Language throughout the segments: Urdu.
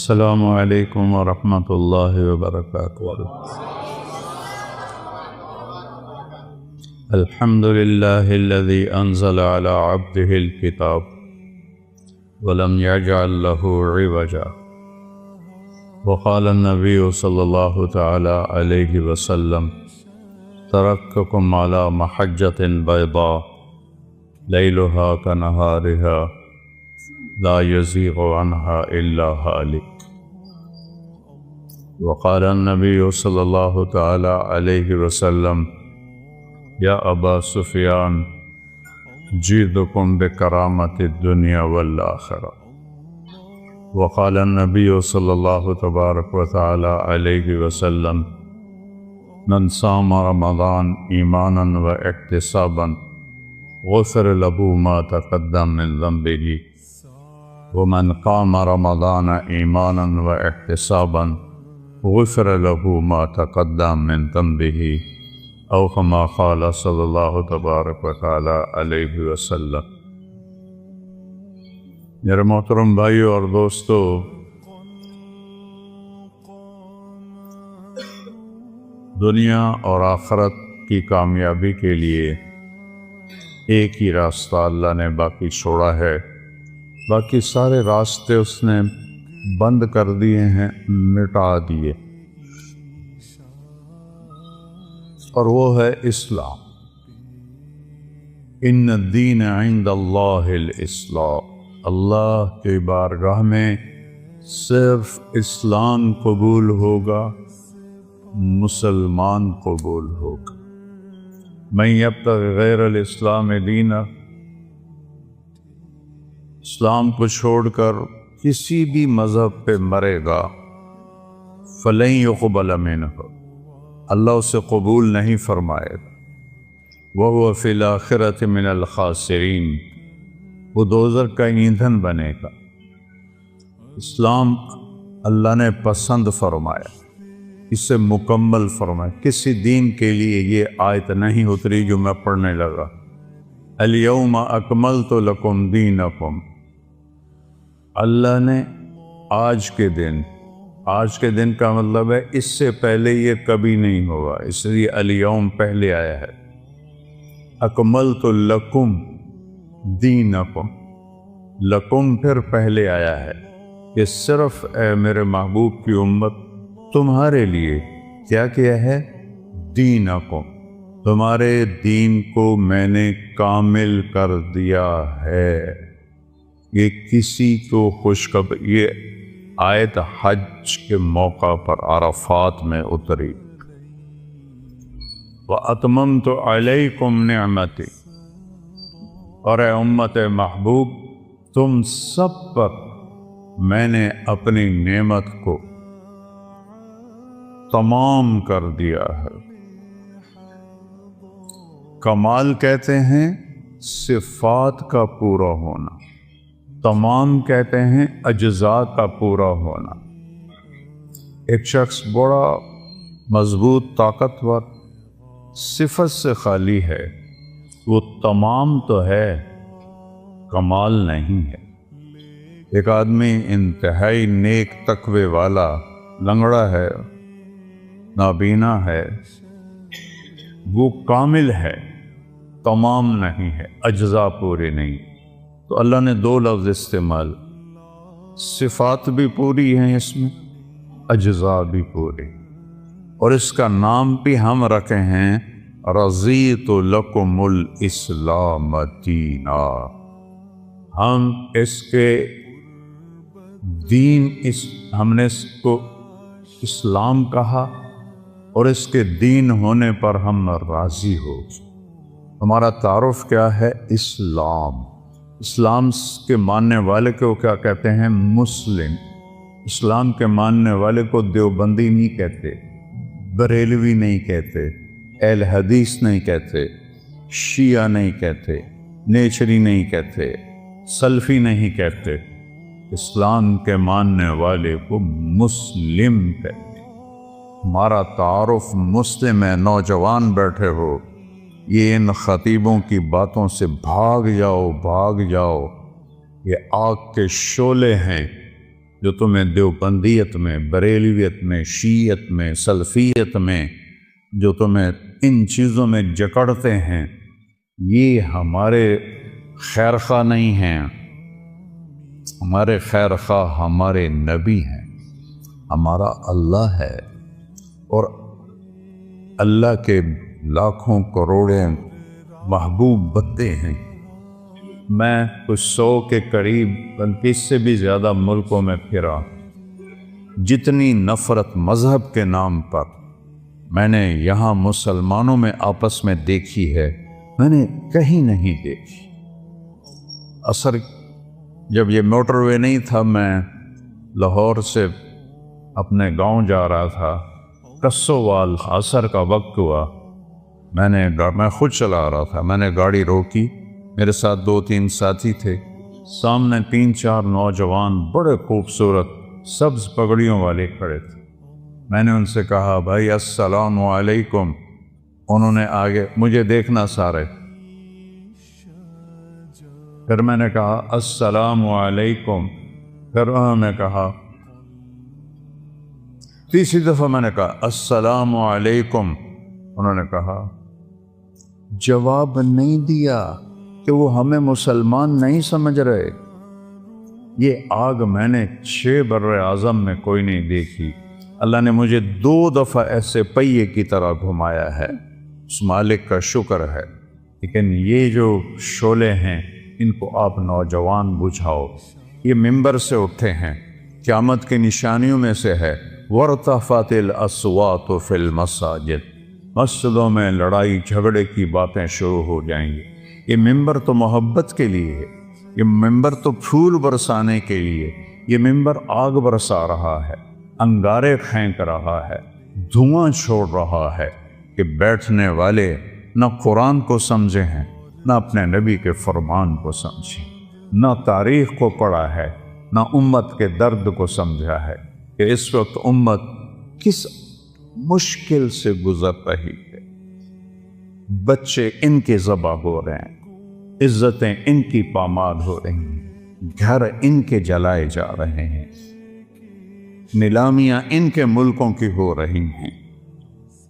السلام علیکم ورحمۃ اللہ وبرکاتہ۔ الحمد للہ الذی انزل علی عبدہ الکتاب ولم یجعل لہ عوجا، وقال النبی صلی اللہ تعالی علیہ وسلم ترکتکم علی محجۃ بیضاء لیلہا کنہارہا لا يزيغ عنها إلا هالك۔ وقال النبي صلى الله تعالى عليه وسلم يا أبا سفيان جئتكم بكرامة الدنيا والآخرة۔ وقال النبي صلى الله تبارك وتعالى عليه وسلم من صام رمضان إيمانا واحتسابا غفر له ما تقدم من ذنبه، ومن قام رمضان ایمانا واحتسابا غفر له ما تقدم من ذنبه، او كما قال صلی اللہ تبارک وتعالی علیہ وسلم۔ میرے محترم بھائیو اور دوستو، دنیا اور آخرت کی کامیابی کے لیے ایک ہی راستہ اللہ نے باقی چھوڑا ہے، باقی سارے راستے اس نے بند کر دیے ہیں، مٹا دیے، اور وہ ہے اسلام۔ ان الدین عند اللہ الاسلام، اللہ کی بارگاہ میں صرف اسلام قبول ہوگا، مسلمان قبول ہوگا۔ من یبتغی غیر الاسلام دینا، اسلام کو چھوڑ کر کسی بھی مذہب پہ مرے گا فلن یقبل منہ، اللہ اسے قبول نہیں فرمائے گا۔ وہو فی الآخرۃ من الخاسرین، وہ دوزخ کا ایندھن بنے گا۔ اسلام اللہ نے پسند فرمایا، اسے مکمل فرمایا۔ کسی دین کے لیے یہ آیت نہیں اتری جو میں پڑھنے لگا، الیوم اکملت لکم دینکم۔ اللہ نے آج کے دن کا مطلب ہے اس سے پہلے یہ کبھی نہیں ہوا، اس لیے الیوم پہلے آیا ہے۔ اکملت لکم دینکم، لکم پھر پہلے آیا ہے، یہ صرف اے میرے محبوب کی امت تمہارے لیے کیا کیا ہے؟ دینکم، تمہارے دین کو میں نے کامل کر دیا ہے۔ یہ کسی کو خوشخبری، یہ آیت حج کے موقع پر عرفات میں اتری۔ وَأَتْمَمْتُ عَلَيْكُمْ نِعْمَتِي، اور اے امت محبوب تم سب پر میں نے اپنی نعمت کو تمام کر دیا ہے۔ کمال کہتے ہیں صفات کا پورا ہونا، تمام کہتے ہیں اجزاء کا پورا ہونا۔ ایک شخص بڑا مضبوط طاقتور صفت سے خالی ہے، وہ تمام تو ہے، کمال نہیں ہے۔ ایک آدمی انتہائی نیک تقوی والا، لنگڑا ہے، نابینا ہے، وہ کامل ہے، تمام نہیں ہے، اجزاء پورے نہیں۔ تو اللہ نے دو لفظ استعمال، صفات بھی پوری ہیں اس میں، اجزاء بھی پورے، اور اس کا نام بھی ہم رکھے ہیں رضیت لکم الاسلام دینا۔ ہم اس کے دین، ہم نے اس کو اسلام کہا، اور اس کے دین ہونے پر ہم راضی ہو۔ ہمارا تعارف کیا ہے؟ اسلام۔ اسلام کے ماننے والے کو کیا کہتے ہیں؟ مسلم۔ اسلام کے ماننے والے کو دیوبندی نہیں کہتے، بریلوی نہیں کہتے، اہل حدیث نہیں کہتے، شیعہ نہیں کہتے، نیچری نہیں کہتے، سلفی نہیں کہتے، اسلام کے ماننے والے کو مسلم کہتے۔ ہمارا تعارف مسلم ہے۔ نوجوان بیٹھے ہو، یہ ان خطیبوں کی باتوں سے بھاگ جاؤ، بھاگ جاؤ، یہ آگ کے شعلے ہیں جو تمہیں دیوبندیت میں، بریلویت میں، شیعت میں، سلفیت میں جو تمہیں ان چیزوں میں جکڑتے ہیں، یہ ہمارے خیر خواہ نہیں ہیں۔ ہمارے خیر خواہ ہمارے نبی ہیں، ہمارا اللہ ہے، اور اللہ کے لاکھوں کروڑوں محبوب بندے ہیں۔ میں کچھ 100 کے قریب بلکہ اس سے بھی زیادہ ملکوں میں پھرا، جتنی نفرت مذہب کے نام پر میں نے یہاں مسلمانوں میں آپس میں دیکھی ہے، میں نے کہیں نہیں دیکھی۔ اثر جب یہ موٹر وے نہیں تھا، میں لاہور سے اپنے گاؤں جا رہا تھا، کسووال عصر کا وقت ہوا، میں خود چلا رہا تھا، میں نے گاڑی روکی، میرے ساتھ 2-3 ساتھی تھے، سامنے 3-4 نوجوان بڑے خوبصورت سبز پگڑیوں والے کھڑے تھے۔ میں نے ان سے کہا بھائی السلام علیکم، انہوں نے آگے مجھے دیکھنا سارے، پھر میں نے کہا السلام علیکم، پھر انہوں نے کہا، تیسری دفعہ میں نے کہا السلام علیکم، انہوں نے کہا، جواب نہیں دیا کہ وہ ہمیں مسلمان نہیں سمجھ رہے۔ یہ آگ میں نے 6 بر اعظم میں کوئی نہیں دیکھی۔ اللہ نے مجھے 2 دفعہ ایسے پہیے کی طرح گھمایا ہے، اس مالک کا شکر ہے۔ لیکن یہ جو شعلے ہیں ان کو آپ نوجوان بجھاؤ۔ یہ ممبر سے اٹھے ہیں، قیامت کی نشانیوں میں سے ہے وَارْتَفَعَتِ الْأَصْوَاتُ فِي الْمَسَاجِدِ، مسجدوں میں لڑائی جھگڑے کی باتیں شروع ہو جائیں گی۔ یہ ممبر تو محبت کے لیے ہے، یہ ممبر تو پھول برسانے کے لیے، یہ ممبر آگ برسا رہا ہے، انگارے پھینک رہا ہے، دھواں چھوڑ رہا ہے کہ بیٹھنے والے نہ قرآن کو سمجھے ہیں، نہ اپنے نبی کے فرمان کو سمجھیں، نہ تاریخ کو پڑھا ہے، نہ امت کے درد کو سمجھا ہے کہ اس وقت امت کس مشکل سے گزر رہی ہے۔ بچے ان کے ذبح ہو رہے ہیں، عزتیں ان کی پامال ہو رہی ہیں، گھر ان کے جلائے جا رہے ہیں، نیلامیاں ان کے ملکوں کی ہو رہی ہیں،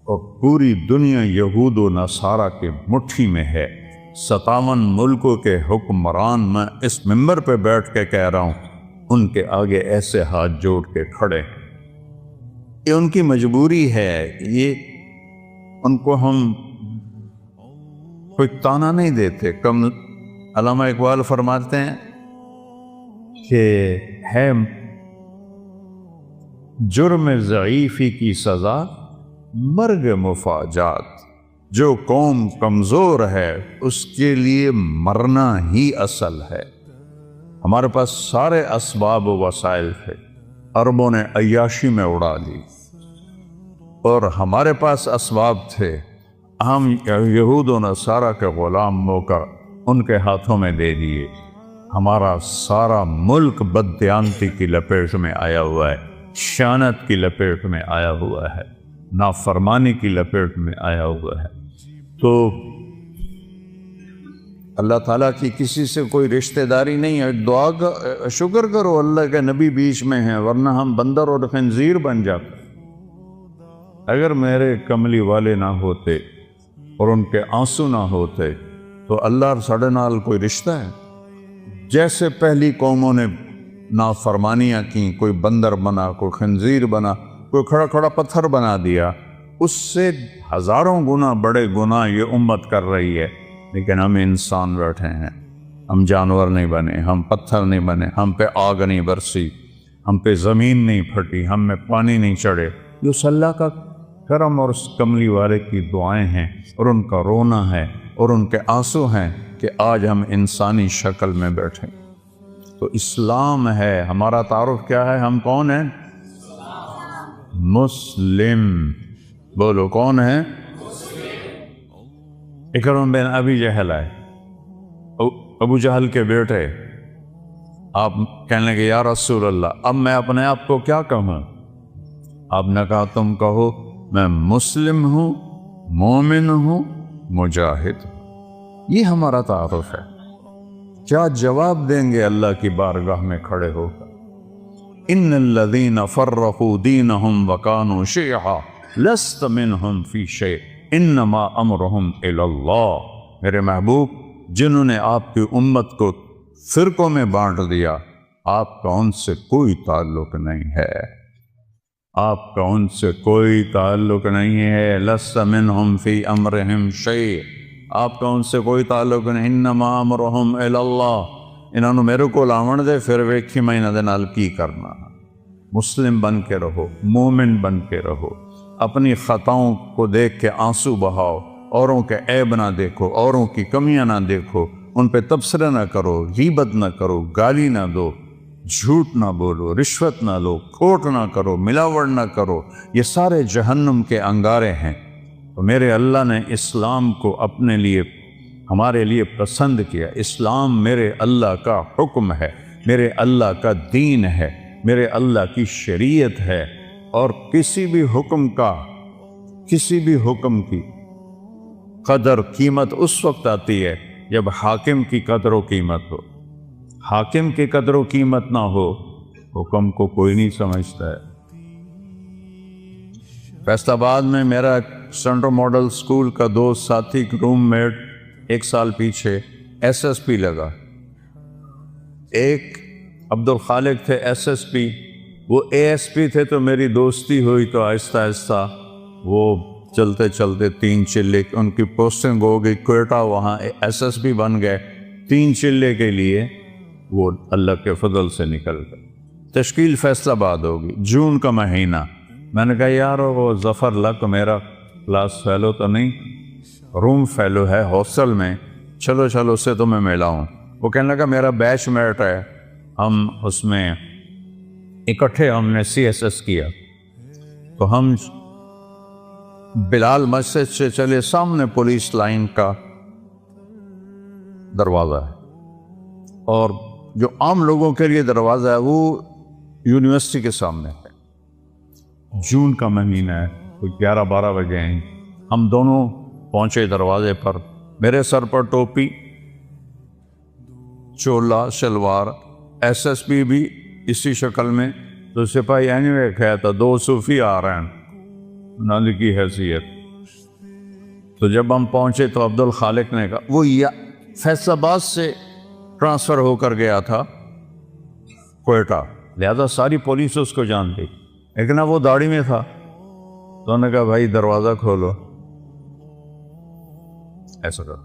اور پوری دنیا یہود و نصارہ کے مٹھی میں ہے۔ 57 ملکوں کے حکمران میں اس ممبر پہ بیٹھ کے کہہ رہا ہوں، ان کے آگے ایسے ہاتھ جوڑ کے کھڑے ہیں۔ یہ ان کی مجبوری ہے، یہ ان کو ہم کوئی تانا نہیں دیتے۔ کم علامہ اقبال فرماتے ہیں کہ ہے جرم ضعیفی کی سزا مرگ مفاجات، جو قوم کمزور ہے اس کے لیے مرنا ہی اصل ہے۔ ہمارے پاس سارے اسباب و وسائل تھے، عربوں نے عیاشی میں اڑا لی، اور ہمارے پاس اسباب تھے، ہم یہود و نصارہ کے غلام ہو کر ان کے ہاتھوں میں دے دیے۔ ہمارا سارا ملک بددیانتی کی لپیٹ میں آیا ہوا ہے، خیانت کی لپیٹ میں آیا ہوا ہے، نافرمانی کی لپیٹ میں آیا ہوا ہے۔ تو اللہ تعالیٰ کی کسی سے کوئی رشتہ داری نہیں ہے۔ دعا کا شکر کرو اللہ کے نبی بیچ میں ہیں، ورنہ ہم بندر اور خنزیر بن جاتے۔ اگر میرے کملی والے نہ ہوتے اور ان کے آنسو نہ ہوتے تو اللہ اور ساڑھے نال کوئی رشتہ ہے؟ جیسے پہلی قوموں نے نافرمانیاں کی، کوئی بندر بنا، کوئی خنزیر بنا، کوئی کھڑا کھڑا پتھر بنا دیا، اس سے ہزاروں گنا بڑے گناہ یہ امت کر رہی ہے۔ لیکن ہم انسان بیٹھے ہیں، ہم جانور نہیں بنے، ہم پتھر نہیں بنے، ہم پہ آگ نہیں برسی، ہم پہ زمین نہیں پھٹی، ہم میں پانی نہیں چڑھے۔ یہ اس اللہ کا کرم اور اس کملی والے کی دعائیں ہیں، اور ان کا رونا ہے اور ان کے آنسو ہیں کہ آج ہم انسانی شکل میں بیٹھے۔ تو اسلام ہے ہمارا تعارف۔ کیا ہے؟ ہم کون ہیں؟ مسلم۔ بولو کون ہے؟ اکرم بن ابی جہل ہے، ابو جہل کے بیٹے۔ آپ کہنے لگے یا رسول اللہ اب میں اپنے آپ کو کیا کہوں؟ آپ نے کہا تم کہو میں مسلم ہوں، مومن ہوں، مجاہد ہوں۔ یہ ہمارا تعارف ہے۔ کیا جواب دیں گے اللہ کی بارگاہ میں کھڑے ہو کر؟ ان الذین فرقوا دینہم وکانوا شیعا لست منہم فی شیء انما امرہم الی اللہ۔ میرے محبوب، جنہوں نے آپ کی امت کو فرقوں میں بانٹ دیا، آپ کا ان سے کوئی تعلق نہیں ہے، آپ کا ان سے کوئی تعلق نہیں ہے۔ لست منہم فی امرہم شیء، آپ کا ان سے کوئی تعلق نہیں۔ انما امرہم الی اللہ، انہوں نے میرے کو لاون دے، پھر ویکھی میں انہاں دے نال کی کرنا۔ مسلم بن کے رہو، مومن بن کے رہو، اپنی خطاؤں کو دیکھ کے آنسو بہاؤ، اوروں کے عیب نہ دیکھو، اوروں کی کمیاں نہ دیکھو، ان پہ تبصرہ نہ کرو، غیبت نہ کرو، گالی نہ دو، جھوٹ نہ بولو، رشوت نہ لو، کھوٹ نہ کرو، ملاوٹ نہ کرو، یہ سارے جہنم کے انگارے ہیں۔ تو میرے اللہ نے اسلام کو اپنے لیے، ہمارے لیے پسند کیا۔ اسلام میرے اللہ کا حکم ہے، میرے اللہ کا دین ہے، میرے اللہ کی شریعت ہے، اور کسی بھی حکم کی قدر قیمت اس وقت آتی ہے جب حاکم کی قدر و قیمت ہو۔ حاکم کی قدر و قیمت نہ ہو، حکم کو کوئی نہیں سمجھتا ہے۔ فیصل آباد میں میرا سینٹرل ماڈل اسکول کا دوست ساتھی، روم میٹ، 1 سال پیچھے SSP لگا۔ ایک عبدالخالق تھے SSP، وہ ASP تھے، تو میری دوستی ہوئی، تو آہستہ آہستہ وہ چلتے چلتے 3 چلے ان کی پوسٹنگ ہو گئی کوئٹہ، وہاں SSP بن گئے۔ 3 چلے کے لیے وہ اللہ کے فضل سے نکل گئے۔ تشکیل فیصل آباد ہوگی، جون کا مہینہ۔ میں نے کہا یار وہ ظفر لک میرا کلاس فیلو تو نہیں، روم فیلو ہے ہاسٹل میں، چلو اس سے تو میں ملا ہوں۔ وہ کہنے لگا میرا بیچ میٹ ہے، ہم اس میں اکٹھے ہم نے CSS کیا۔ تو ہم بلال مسجد سے چلے، سامنے پولیس لائن کا دروازہ ہے، اور جو عام لوگوں کے لیے دروازہ ہے وہ یونیورسٹی کے سامنے ہے۔ جون کا مہینہ ہے، کوئی 11-12 بجے ہیں، ہم دونوں پہنچے دروازے پر۔ میرے سر پر ٹوپی، چولا شلوار، SSP بھی اسی شکل میں، تو سپاہی اینوے کہا تھا 2 صوفی آ رہے ہیں نال کی حیثیت۔ تو جب ہم پہنچے تو عبدالخالق نے کہا، وہ فیصل آباد سے ٹرانسفر ہو کر گیا تھا کوئٹہ، لہذا ساری پولیس اس کو جانتی، لیکن وہ داڑھی میں تھا، تو انہوں نے کہا بھائی دروازہ کھولو، ایسا کہا،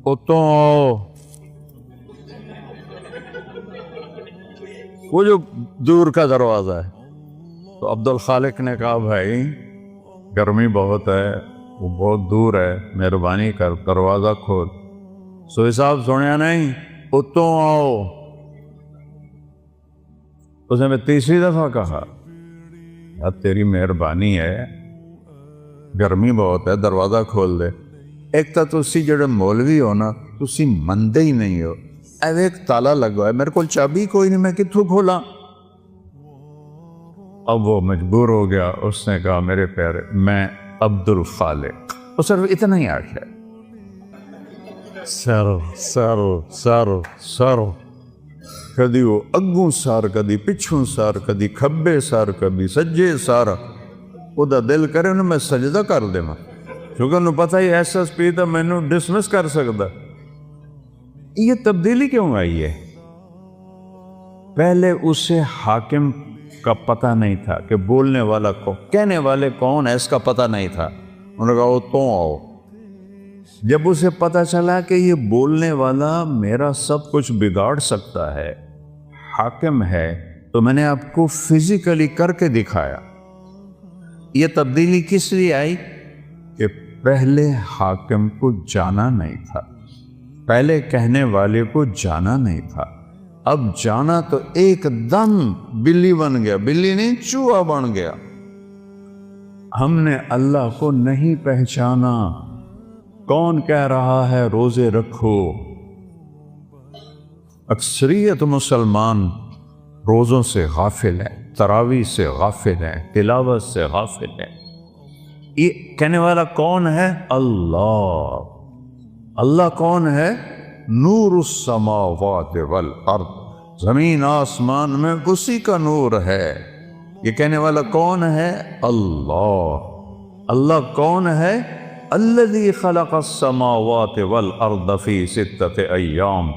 اتوں وہ جو دور کا دروازہ ہے۔ تو عبدالخالق نے کہا بھائی گرمی بہت ہے، وہ بہت دور ہے، مہربانی کر دروازہ کھول۔ سوئی صاحب سنیا نہیں، اتوں آؤ۔ اس نے میں 3ری دفعہ کہا یار تیری مہربانی ہے، گرمی بہت ہے، دروازہ کھول دے۔ ایک تو تسی جڑے مولوی ہو نا، تسی مندے ہی نہیں ہو۔ ایک تالا لگا ہے، میرے کو چابی کوئی نہیں، میں کتھوں کھولا؟ اب وہ مجبور ہو گیا، اس نے کہا میرے پیارے میں عبدالخالق، وہ صرف اتنا ہی آخر سارو کدی وہ اگوں سار، کدی پچھوں سار، کدی کھبے سار، کدی سجے سار۔ وہ دا دل کرے انہوں میں سجدہ کر دے ماں، کیونکہ انہوں پتہ ہی SSP تھا، میں انہوں ڈسمس کر سکتا۔ یہ تبدیلی کیوں آئی ہے؟ پہلے اسے حاکم کا پتہ نہیں تھا کہ بولنے والا کون، کہنے والے کون ہے، اس کا پتہ نہیں تھا۔ انہوں نے کہا وہ تو آؤ۔ جب اسے پتہ چلا کہ یہ بولنے والا میرا سب کچھ بگاڑ سکتا ہے، حاکم ہے، تو میں نے آپ کو فزیکلی کر کے دکھایا۔ یہ تبدیلی کس لیے آئی کہ پہلے حاکم کو جانا نہیں تھا، پہلے کہنے والے کو جانا نہیں تھا، اب جانا تو ایک دم بلی بن گیا، بلی نہیں چوہا بن گیا۔ ہم نے اللہ کو نہیں پہچانا۔ کون کہہ رہا ہے روزے رکھو؟ اکثریت مسلمان روزوں سے غافل ہیں، تراویح سے غافل ہیں، تلاوت سے غافل ہیں۔ یہ کہنے والا کون ہے؟ اللہ۔ اللہ کون ہے؟ نور السماوات والارض، زمین آسمان میں اسی کا نور ہے۔ یہ کہنے والا کون ہے؟ اللہ۔ اللہ کون ہے؟ الذی خلق السماوات والارض فی 6 ایام۔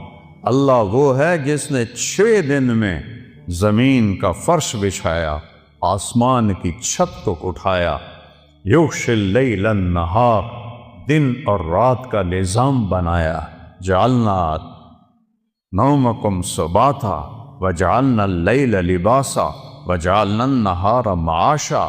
اللہ وہ ہے جس نے 6 دن میں زمین کا فرش بچھایا، آسمان کی چھت کو اٹھایا، یغشی اللیل النہار، دن اور رات کا نظام بنایا، جعلنا نومکم سباتا وجعلنا اللیل لباسا وجعلنا النہار معاشا،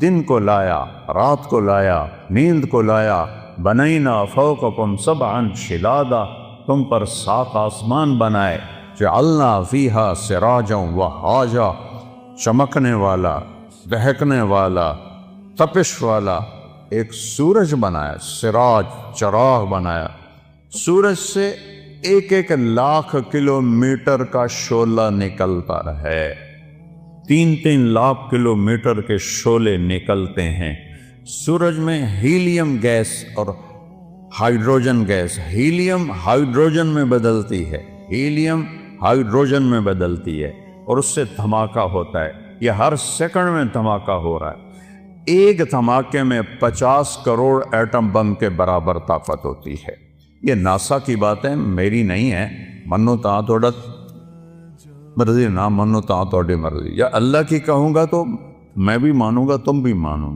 دن کو لایا، رات کو لایا، نیند کو لایا، بنینا فوقکم سبعا شدادا، تم پر 7 آسمان بنائے، جعلنا فیہا سراجا وہاجا، چمکنے والا، دہکنے والا، تپش والا ایک سورج بنایا، سراج چراغ بنایا۔ سورج سے 1 لاکھ کلومیٹر کا شعلہ نکلتا ہے، 3 لاکھ کلومیٹر کے شعلے نکلتے ہیں۔ سورج میں ہیلیم گیس اور ہائیڈروجن گیس، ہیلیم ہائیڈروجن میں بدلتی ہے، ہیلیم ہائیڈروجن میں بدلتی ہے اور اس سے دھماکہ ہوتا ہے۔ یہ ہر سیکنڈ میں دھماکہ ہو رہا ہے۔ ایک دھماکے میں 50 کروڑ ایٹم بم کے برابر طاقت ہوتی ہے۔ یہ ناسا کی باتیں میری نہیں ہے، منو تاں توڑا مرضی، نہ منو تاں توڑی مرضی، یا اللہ کی کہوں گا تو میں بھی مانوں گا، تم بھی مانو۔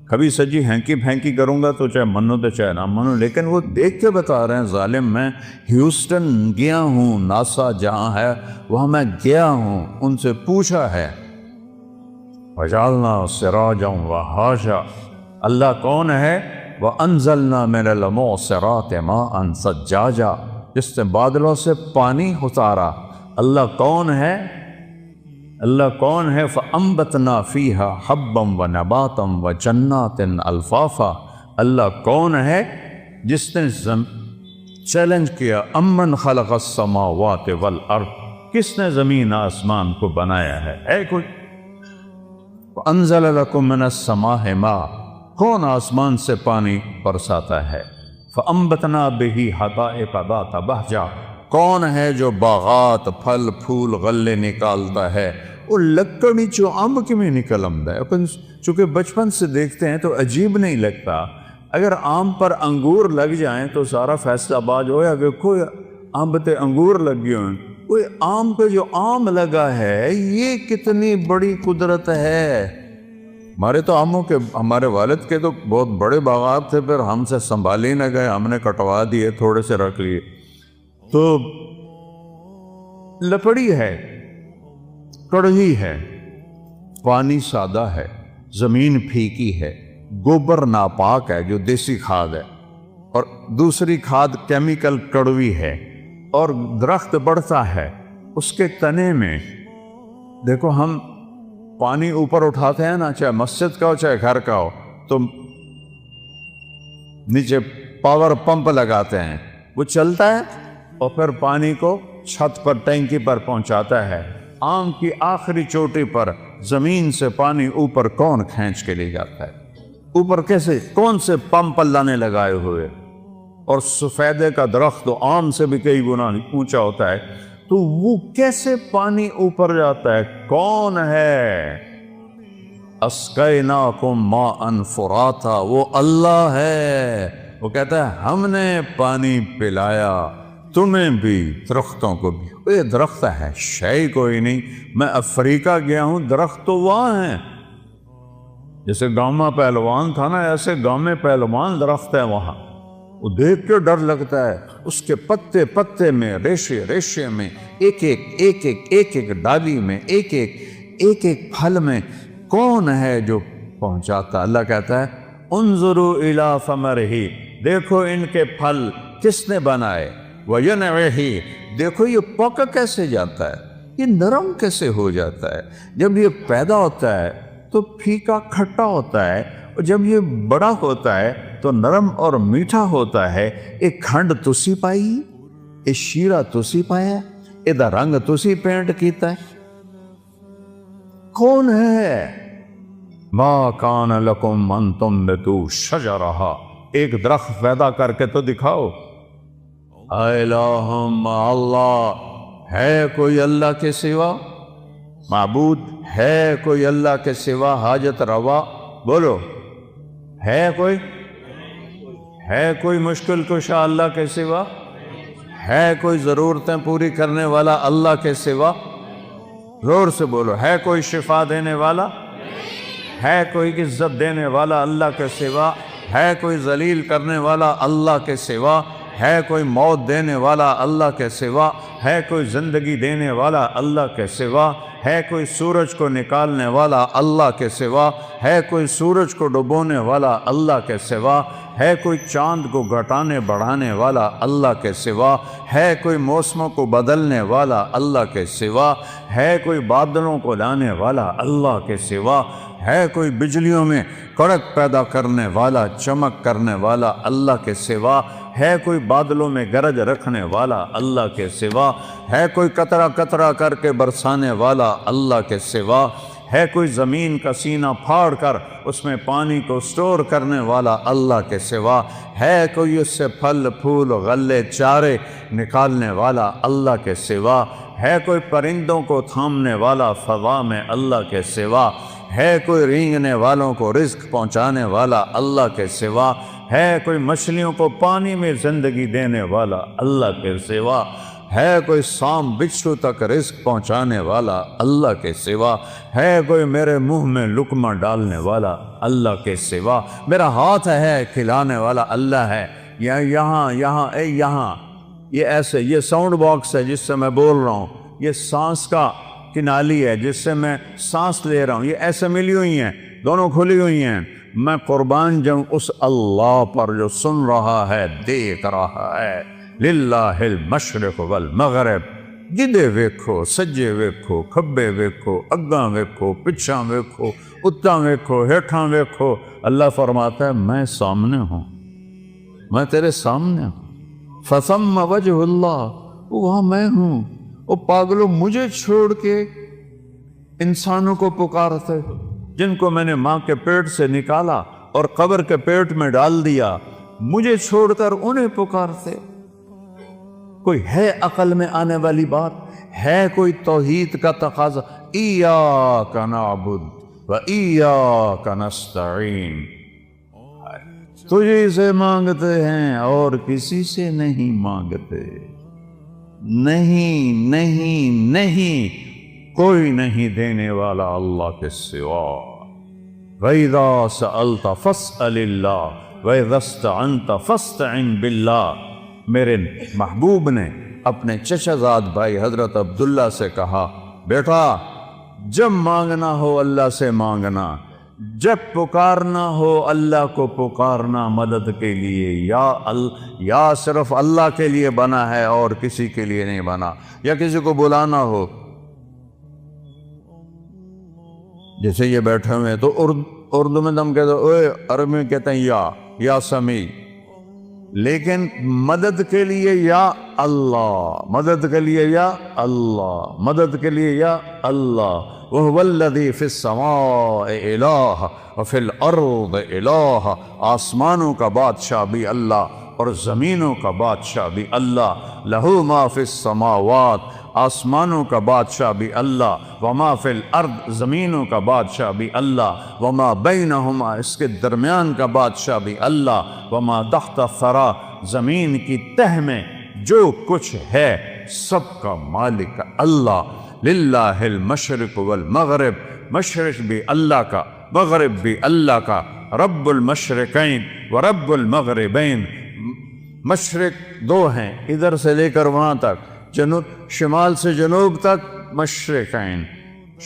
کبھی سجی ہینکی پھینکی کروں گا تو چاہے منو تو چاہے نہ منو، لیکن وہ دیکھ کے بتا رہے ہیں ظالم۔ میں ہیوسٹن گیا ہوں، ناسا جہاں ہے وہاں میں گیا ہوں، ان سے پوچھا ہے۔ وَجَعَلْنَا سِرَاجًا وَهَاجًا، اللہ کون ہے؟ وَأَنزَلْنَا مِنَ الْمُعْصِرَاتِ مَاءً ثَجَّاجًا، جس نے بادلوں سے پانی اتارا۔ اللہ کون ہے؟ اللہ کون ہے؟ فَأَنبَتْنَا فِيهَا حَبًّا وَنَبَاتًا وَجَنَّاتٍ أَلْفَافًا، اللہ کون ہے جس نے چیلنج کیا، امن خلق السماوات والارض، کس نے زمین آسمان کو بنایا ہے کوئی؟ وَأَنزَلَ لَكُم مِّنَ السَّمَاءِ مَاءً، کون آسمان سے پانی برساتا ہے؟ فَأَنبَتْنَا بِهِ حَدَائِقَ ذَاتَ بَهْجَةٍ، کون ہے جو باغات پھل پھول غلے نکالتا ہے؟ وہ لکڑی چو امب کی میں نکل آمدا ہے۔ چونکہ بچپن سے دیکھتے ہیں تو عجیب نہیں لگتا۔ اگر آم پر انگور لگ جائیں تو سارا فیصلہ آباد ہویا کہ کوئی آم تے انگور لگے ہوئے، کوئی آم پہ جو آم لگا ہے یہ کتنی بڑی قدرت ہے۔ ہمارے تو آموں کے، ہمارے والد کے تو بہت بڑے باغات تھے، پھر ہم سے سنبھال ہی نہ گئے، ہم نے کٹوا دیے، تھوڑے سے رکھ لیے۔ تو لکڑی ہے، کڑوی ہے، پانی سادہ ہے، زمین پھیکی ہے، گوبر ناپاک ہے جو دیسی کھاد ہے، اور دوسری کھاد کیمیکل کڑوی ہے، اور درخت بڑھتا ہے اس کے تنے میں۔ دیکھو ہم پانی اوپر اٹھاتے ہیں نا، چاہے مسجد کا ہو چاہے گھر کا ہو، تو نیچے پاور پمپ لگاتے ہیں، وہ چلتا ہے اور پھر پانی کو چھت پر ٹینکی پر پہنچاتا ہے۔ آم کی آخری چوٹی پر زمین سے پانی اوپر کون کھینچ کے لے جاتا ہے؟ اوپر کیسے؟ کون سے پمپ اللہ نے لگائے ہوئے؟ اور سفیدے کا درخت تو آم سے بھی کئی گنا اونچا ہوتا ہے، تو وہ کیسے پانی اوپر جاتا ہے؟ کون ہے؟ اسقیناکم ماء فراتا، وہ اللہ ہے۔ وہ کہتا ہے ہم نے پانی پلایا تمہیں بھی، درختوں کو بھی۔ یہ درخت ہے، شے کوئی نہیں۔ میں افریقہ گیا ہوں، درخت تو وہاں ہیں، جیسے گاؤں میں پہلوان تھا نا، ایسے گاؤں میں پہلوان درخت ہے وہاں۔ وہ دیکھ کے ڈر لگتا ہے، اس کے پتے پتے میں، ریشے ریشے میں، ایک ایک ڈالی میں، ایک ایک پھل میں کون ہے جو پہنچاتا؟ اللہ کہتا ہے انظروا الی ثمرہ، دیکھو ان کے پھل کس نے بنائے، وَيَنْعِهِ، دیکھو یہ پک کیسے جاتا ہے، یہ نرم کیسے ہو جاتا ہے۔ جب یہ پیدا ہوتا ہے تو پھیکا کھٹا ہوتا ہے، اور جب یہ بڑا ہوتا ہے تو نرم اور میٹھا ہوتا ہے۔ ایک کھنڈ تسی پائی، ایک شیرہ تسی پایا، ایدہ رنگ تسی پینٹ کیتا ہے۔ کون ہے؟ مَا كَانَ لَكُمْ أَن تُنبِتُوا شَجَرَهَا، ایک درخت پیدا کر کے تو دکھاؤ۔ الہم اللہ ہے کوئی اللہ کے سوا معبود؟ ہے کوئی اللہ کے سوا حاجت روا؟ بولو، ہے کوئی؟ ہے کوئی مشکل کشا اللہ کے سوا؟ ہے کوئی ضرورتیں پوری کرنے والا اللہ کے سوا؟ زور سے بولو، ہے کوئی شفا دینے والا؟ ہے کوئی عزت دینے والا اللہ کے سوا؟ ہے کوئی ذلیل کرنے والا اللہ کے سوا؟ ہے کوئی موت دینے والا اللہ کے سوا؟ ہے کوئی زندگی دینے والا اللہ کے سوا؟ ہے کوئی سورج کو نکالنے والا اللہ کے سوا؟ ہے کوئی سورج کو ڈبونے والا اللہ کے سوا؟ ہے کوئی چاند کو گھٹانے بڑھانے والا اللہ کے سوا؟ ہے کوئی موسموں کو بدلنے والا اللہ کے سوا؟ ہے کوئی بادلوں کو لانے والا اللہ کے سوا؟ ہے کوئی بجلیوں میں کڑک پیدا کرنے والا، چمک کرنے والا اللہ کے سوا؟ ہے کوئی بادلوں میں گرج رکھنے والا اللہ کے سوا؟ ہے کوئی قطرہ قطرہ کر کے برسانے والا اللہ کے سوا؟ ہے کوئی زمین کا سینہ پھاڑ کر اس میں پانی کو سٹور کرنے والا اللہ کے سوا؟ ہے کوئی اس سے پھل پھول غلے چارے نکالنے والا اللہ کے سوا؟ ہے کوئی پرندوں کو تھامنے والا فضا میں اللہ کے سوا؟ ہے کوئی رینگنے والوں کو رزق پہنچانے والا اللہ کے سوا؟ ہے کوئی مچھلیوں کو پانی میں زندگی دینے والا اللہ کے سوا؟ ہے کوئی سام بچھو تک رزق پہنچانے والا اللہ کے سوا؟ ہے کوئی میرے منہ میں لقمہ ڈالنے والا اللہ کے سوا؟ میرا ہاتھ ہے کھلانے والا اللہ ہے، یا یہاں یہ ایسے، یہ ساؤنڈ باکس ہے جس سے میں بول رہا ہوں، یہ سانس کا کنالی ہے جس سے میں سانس لے رہا ہوں، یہ ایسے ملی ہوئی ہیں، دونوں کھلی ہوئی ہیں۔ میں قربان جاؤں اس اللہ پر جو سن رہا ہے، دیکھ رہا ہے۔ للہ المشرق والمغرب، جدے ویکھو سجے ویکھو کھبے ویکھو اگاں ویکھو پچھاں ویکھو اتاں ویکھو ہیٹھاں ویکھو، اللہ فرماتا ہے میں سامنے ہوں، میں تیرے سامنے ہوں۔ فثم وجہ اللہ، وہاں میں ہوں۔ وہ پاگلوں، مجھے چھوڑ کے انسانوں کو پکارتے جن کو میں نے ماں کے پیٹ سے نکالا اور قبر کے پیٹ میں ڈال دیا، مجھے چھوڑ کر انہیں پکارتے۔ کوئی ہے عقل میں آنے والی بات؟ ہے کوئی توحید کا تقاضا؟ ایاک نعبد و ایاک نستعین، تجھے سے مانگتے ہیں اور کسی سے نہیں مانگتے۔ نہیں نہیں نہیں، کوئی نہیں دینے والا اللہ کے سوا۔ وَإِذَا سَأَلْتَ فَاسْأَلِ اللَّهَ وَإِذَا اسْتَعَنْتَ فَاسْتَعِنْ بِاللَّهِ۔ میرے محبوب نے اپنے چچا زاد بھائی حضرت عبداللہ سے کہا، بیٹا جب مانگنا ہو اللہ سے مانگنا، جب پکارنا ہو اللہ کو پکارنا مدد کے لیے، یا صرف اللہ کے لیے بنا ہے اور کسی کے لیے نہیں بنا۔ یا کسی کو بلانا ہو، جیسے یہ بیٹھے ہوئے تو اردو میں ہم کہتے ہیں اوے، عربی میں کہتے ہیں یا سمیع، لیکن مدد کے لیے یا اللہ، مدد کے لیے یا اللہ، مدد کے لیے یا اللہ۔ وَهُوَ الَّذِي فِي السَّمَاءِ إِلَٰهٌ وَفِي الْأَرْضِ إِلَٰهٌ، آسمانوں کا بادشاہ بھی اللہ اور زمینوں کا بادشاہ بھی اللہ۔ لَهُ مَا فِي السَّمَاوَاتِ، آسمانوں کا بادشاہ بھی اللہ، وَمَا فِي الْأَرْضِ، زمینوں کا بادشاہ بھی اللہ، وَمَا بَيْنَهُمَا، اس کے درمیان کا بادشاہ بھی اللہ، وَمَا تَحْتَ الثَّرَىٰ، زمین کی تہ میں جو کچھ ہے سب کا مالک اللہ۔ للہ المشرق والمغرب، مشرق بھی اللہ کا، مغرب بھی اللہ کا۔ رب المشرقین ورب المغربین، مشرق دو ہیں، ادھر سے لے کر وہاں تک، جنوب شمال سے جنوب تک مشرقین،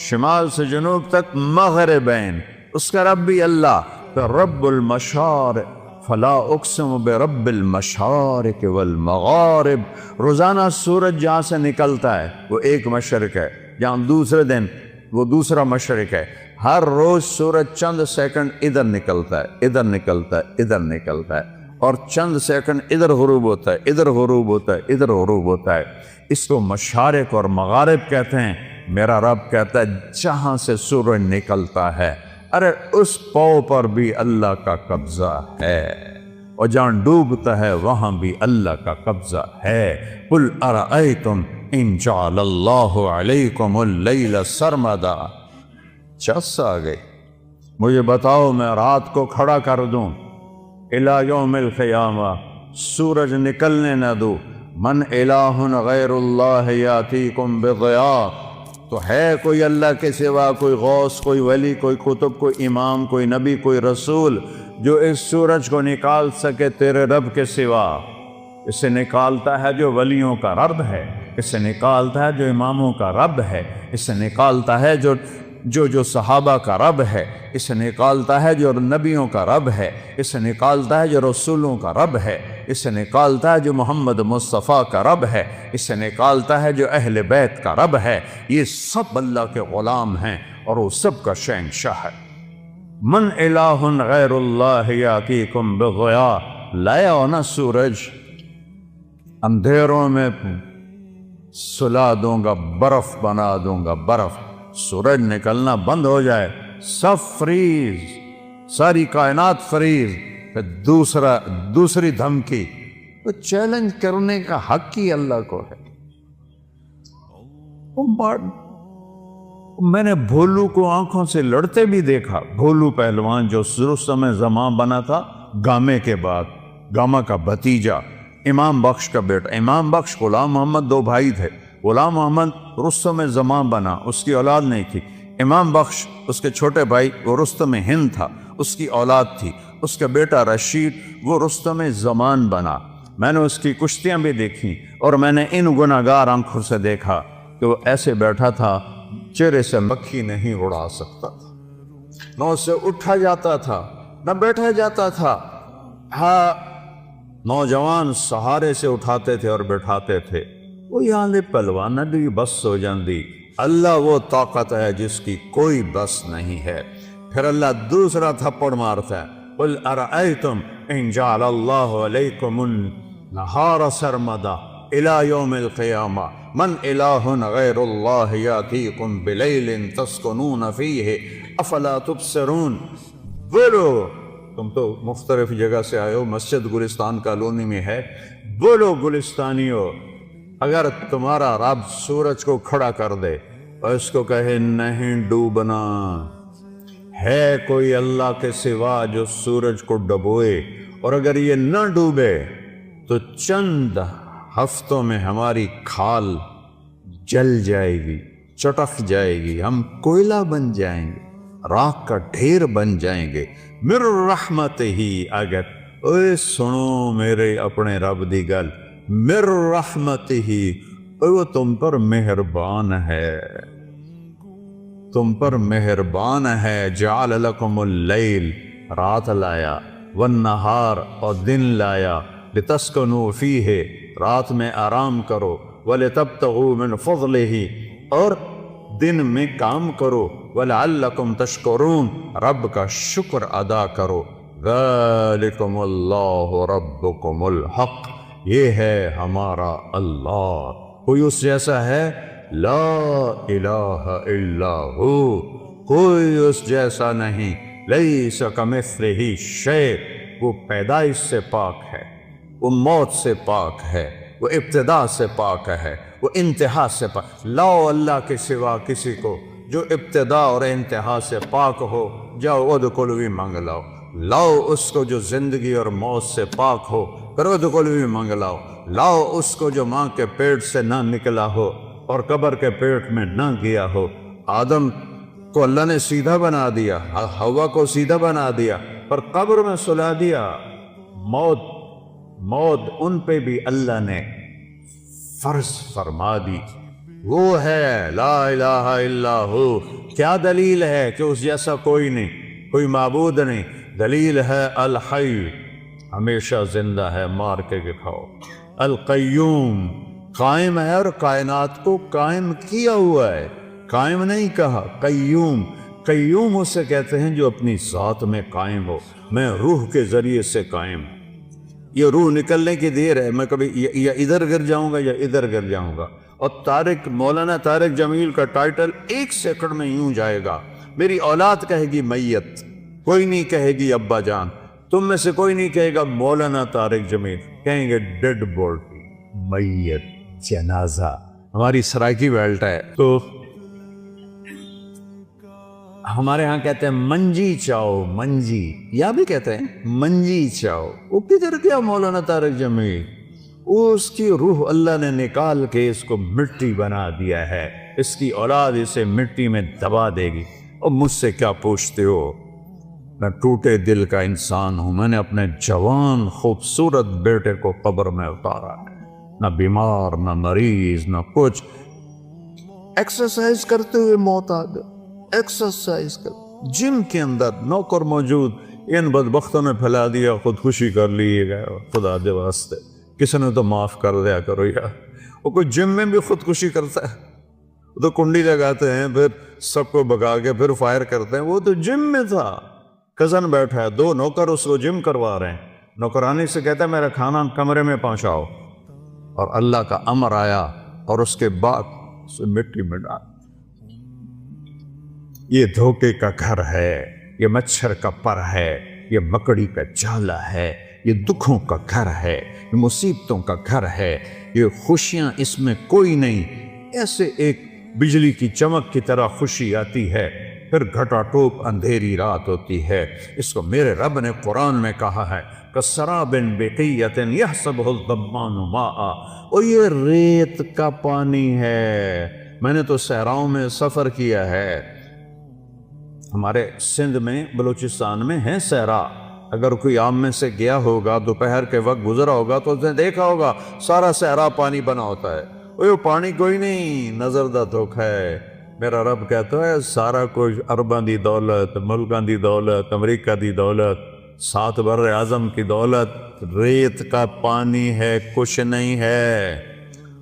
شمال سے جنوب تک مغربین، اس کا رب بھی اللہ۔ تو رب المشارق، فلا اقسم برب المشارق والمغارب، روزانہ سورج جہاں سے نکلتا ہے وہ ایک مشرق ہے، جہاں دوسرے دن وہ دوسرا مشرق ہے۔ ہر روز سورج چند سیکنڈ ادھر نکلتا ہے، ادھر نکلتا ہے، ادھر نکلتا ہے، اور چند سیکنڈ ادھر غروب ہوتا ہے، ادھر غروب ہوتا ہے، ادھر غروب ہوتا ہے۔ اس کو مشارق اور مغارب کہتے ہیں۔ میرا رب کہتا ہے جہاں سے سورج نکلتا ہے، ارے اس پاؤں پر بھی اللہ کا قبضہ ہے۔ اور جہاں ڈوبتا ہے وہاں بھی اللہ کا قبضہ ہے۔ قل ارأیتم ان جعل اللہ علیکم اللیل سرمدا، چس آ گئی، مجھے بتاؤ میں رات کو کھڑا کر دوں الی یوم القیامہ، سورج نکلنے نہ دوں، من الہ غیر اللہ یاتیکم بضیاء، تو ہے کوئی اللہ کے سوا، کوئی غوث، کوئی ولی، کوئی قطب، کوئی امام، کوئی نبی، کوئی رسول جو اس سورج کو نکال سکے تیرے رب کے سوا؟ اسے نکالتا ہے جو ولیوں کا رب ہے، اسے نکالتا ہے جو اماموں کا رب ہے، اسے نکالتا ہے جو صحابہ کا رب ہے، اسے نکالتا ہے جو نبیوں کا رب ہے، اسے نکالتا ہے جو رسولوں کا رب ہے، اسے نکالتا ہے جو محمد مصطفیٰ کا رب ہے، اسے نکالتا ہے جو اہل بیت کا رب ہے۔ یہ سب اللہ کے غلام ہیں اور وہ سب کا شہنشاہ ہے۔ من الہ غیر اللہ یاتیکم بضیاء، لایا ہو نا سورج، اندھیروں میں سلا دوں گا، برف بنا دوں گا، برف، سورج نکلنا بند ہو جائے، سب فریز، ساری کائنات فریز، پھر دوسری دھمکی، تو چیلنج کرنے کا حق ہی اللہ کو ہے۔ میں نے بھولو کو آنکھوں سے لڑتے بھی دیکھا، بھولو پہلوان جو رستم زمان بنا تھا گامے کے بعد، گاما کا بھتیجا، امام بخش کا بیٹا، امام بخش غلام محمد دو بھائی تھے، غلام محمد رستم زمان بنا، اس کی اولاد نہیں تھی، امام بخش اس کے چھوٹے بھائی وہ رستم ہند تھا، اس کی اولاد تھی، اس کا بیٹا رشید وہ رستم زمان بنا۔ میں نے اس کی کشتیاں بھی دیکھیں اور میں نے ان گناہگار آنکھوں سے دیکھا کہ وہ ایسے بیٹھا تھا، چہرے سے مکھی نہیں اڑا سکتا تھا، نہ اسے اٹھا جاتا تھا نہ بیٹھا جاتا تھا۔ ہاں، نوجوان سہارے سے اٹھاتے تھے اور بیٹھاتے تھے، وہ یہاں دے پہلوان بھی بس ہو جاندی۔ اللہ وہ طاقت ہے جس کی کوئی بس نہیں ہے۔ پھر اللہ دوسرا تھپڑ مارتا ہے، قل ارأیتم ان جعل اللہ علیکم النہار سرمدا الی یوم القیامہ من الہ غیر اللہ یاتیکم بلیل تسکنون فیہ افلا تبصرون۔ بولو، تم تو مختلف جگہ سے آئے ہو، مسجد گلستان کالونی میں ہے، بولو گلستانیو، اگر تمہارا رب سورج کو کھڑا کر دے اور اس کو کہے نہیں ڈوبنا، ہے کوئی اللہ کے سوا جو سورج کو ڈبوئے، اور اگر یہ نہ ڈوبے تو چند ہفتوں میں ہماری کھال جل جائے گی، چٹک جائے گی، ہم کوئلہ بن جائیں گے، راکھ کا ڈھیر بن جائیں گے۔ مر رحمت ہی، اگر اے سنو میرے اپنے رب دی گل، مر رحمت ہی، وہ تم پر مہربان ہے، تم پر مہربان ہے، جعل لکم اللیل، رات لایا، والنہار، اور دن لایا، لتسکنوا فیہ، رات میں آرام کرو، ولتبتغوا من فضلہ، اور دن میں کام کرو، ولعلکم تشکرون، رب کا شکر ادا کرو۔ ذالکم اللہ ربکم الحق، یہ ہے ہمارا اللہ، کوئی اس جیسا ہے؟ لا الہ الا ہو، کوئی اس جیسا نہیں، لیس کمثلہ شیء، وہ پیدائش سے پاک ہے، وہ موت سے پاک ہے، وہ ابتدا سے پاک ہے، وہ انتہا سے پاک۔ لاؤ اللہ کے سوا کسی کو جو ابتدا اور انتہا سے پاک ہو، جاؤ ادخلوا مانگ لاؤ۔ لاؤ اس کو جو زندگی اور موت سے پاک ہو، پھر ادخلوا مانگ لاؤ۔ لاؤ اس کو جو ماں کے پیٹ سے نہ نکلا ہو اور قبر کے پیٹ میں نہ گیا ہو۔ آدم کو اللہ نے سیدھا بنا دیا، حوا کو سیدھا بنا دیا، پر قبر میں سلا دیا۔ موت ان پہ بھی اللہ نے فرض فرما دی۔ وہ ہے لا الہ الا ہو۔ کیا دلیل ہے کہ اس جیسا کوئی نہیں، کوئی معبود نہیں؟ دلیل ہے الحی، ہمیشہ زندہ ہے، مار کے دکھاؤ۔ القیوم، قائم ہے اور کائنات کو قائم کیا ہوا ہے، قائم نہیں کہا، قیوم۔ قیوم اسے کہتے ہیں جو اپنی ذات میں قائم ہو۔ میں روح کے ذریعے سے قائم، یہ روح نکلنے کی دیر ہے، میں کبھی یا ادھر گر جاؤں گا یا ادھر گر جاؤں گا۔ اور مولانا طارق جمیل کا ٹائٹل 1 سیکنڈ میں یوں جائے گا، میری اولاد کہے گی میت، کوئی نہیں کہے گی ابا جان، تم میں سے کوئی نہیں کہے گا مولانا طارق جمیل، کہیں گے ڈیڈ باڈی، میت، جنازہ۔ ہماری سرائکی بیلٹ ہے تو ہمارے ہاں کہتے ہیں منجی چاؤ، منجی، یا بھی کہتے ہیں منجی چاؤ۔ وہ کدھر گیا مولانا طارق جمیل؟ اس کی روح اللہ نے نکال کے اس کو مٹی بنا دیا ہے، اس کی اولاد اسے مٹی میں دبا دے گی۔ اور مجھ سے کیا پوچھتے ہو؟ میں ٹوٹے دل کا انسان ہوں، میں نے اپنے جوان خوبصورت بیٹے کو قبر میں اتارا ہے، نہ بیمار نہ مریض نہ کچھ، ایکسرسائز کرتے ہوئے موت آ گئی۔ ایکسرسائز کر، جم کے اندر نوکر موجود، ان بدبختوں نے پھیلا دیا، خودکشی کر لیے گئے، خدا دے واسطے کسی نے تو معاف کر دیا کرو یار۔ وہ کوئی جم میں بھی خودکشی کرتا ہے؟ وہ تو کنڈی لگاتے ہیں، پھر سب کو بگا کے پھر فائر کرتے ہیں۔ وہ تو جم میں تھا، کزن بیٹھا ہے، 2 نوکر اس کو جم کروا رہے ہیں، نوکرانی سے کہتا ہے میرا کھانا کمرے میں پہنچاؤ، اور اللہ کا امر آیا اور اس کے بعد اسے مٹی میں ڈال۔ یہ دھوکے کا گھر ہے، یہ مچھر کا پر ہے، یہ مکڑی کا جالا ہے، یہ دکھوں کا گھر ہے، یہ مصیبتوں کا گھر ہے، یہ خوشیاں اس میں کوئی نہیں۔ ایسے ایک بجلی کی چمک کی طرح خوشی آتی ہے، پھر گھٹا ٹوپ اندھیری رات ہوتی ہے۔ اس کو میرے رب نے قرآن میں کہا ہے کَسَرَابٍ بِقِیَّةٍ يَحْسَبُهُ الظَّمَّآنُ مَاءً، اور یہ ریت کا پانی ہے۔ میں نے تو صحراؤں میں سفر کیا ہے، ہمارے سندھ میں بلوچستان میں ہے صحرا، اگر کوئی عام میں سے گیا ہوگا دوپہر کے وقت گزرا ہوگا تو اس نے دیکھا ہوگا سارا صحرا پانی بنا ہوتا ہے۔ وہ پانی کوئی نہیں، نظر دا دھوکا ہے۔ میرا رب کہتا ہے سارا کچھ عرباں دی دولت، ملکاں دی دولت، امریکہ دی دولت، 7 بر اعظم کی دولت ریت کا پانی ہے، کچھ نہیں ہے۔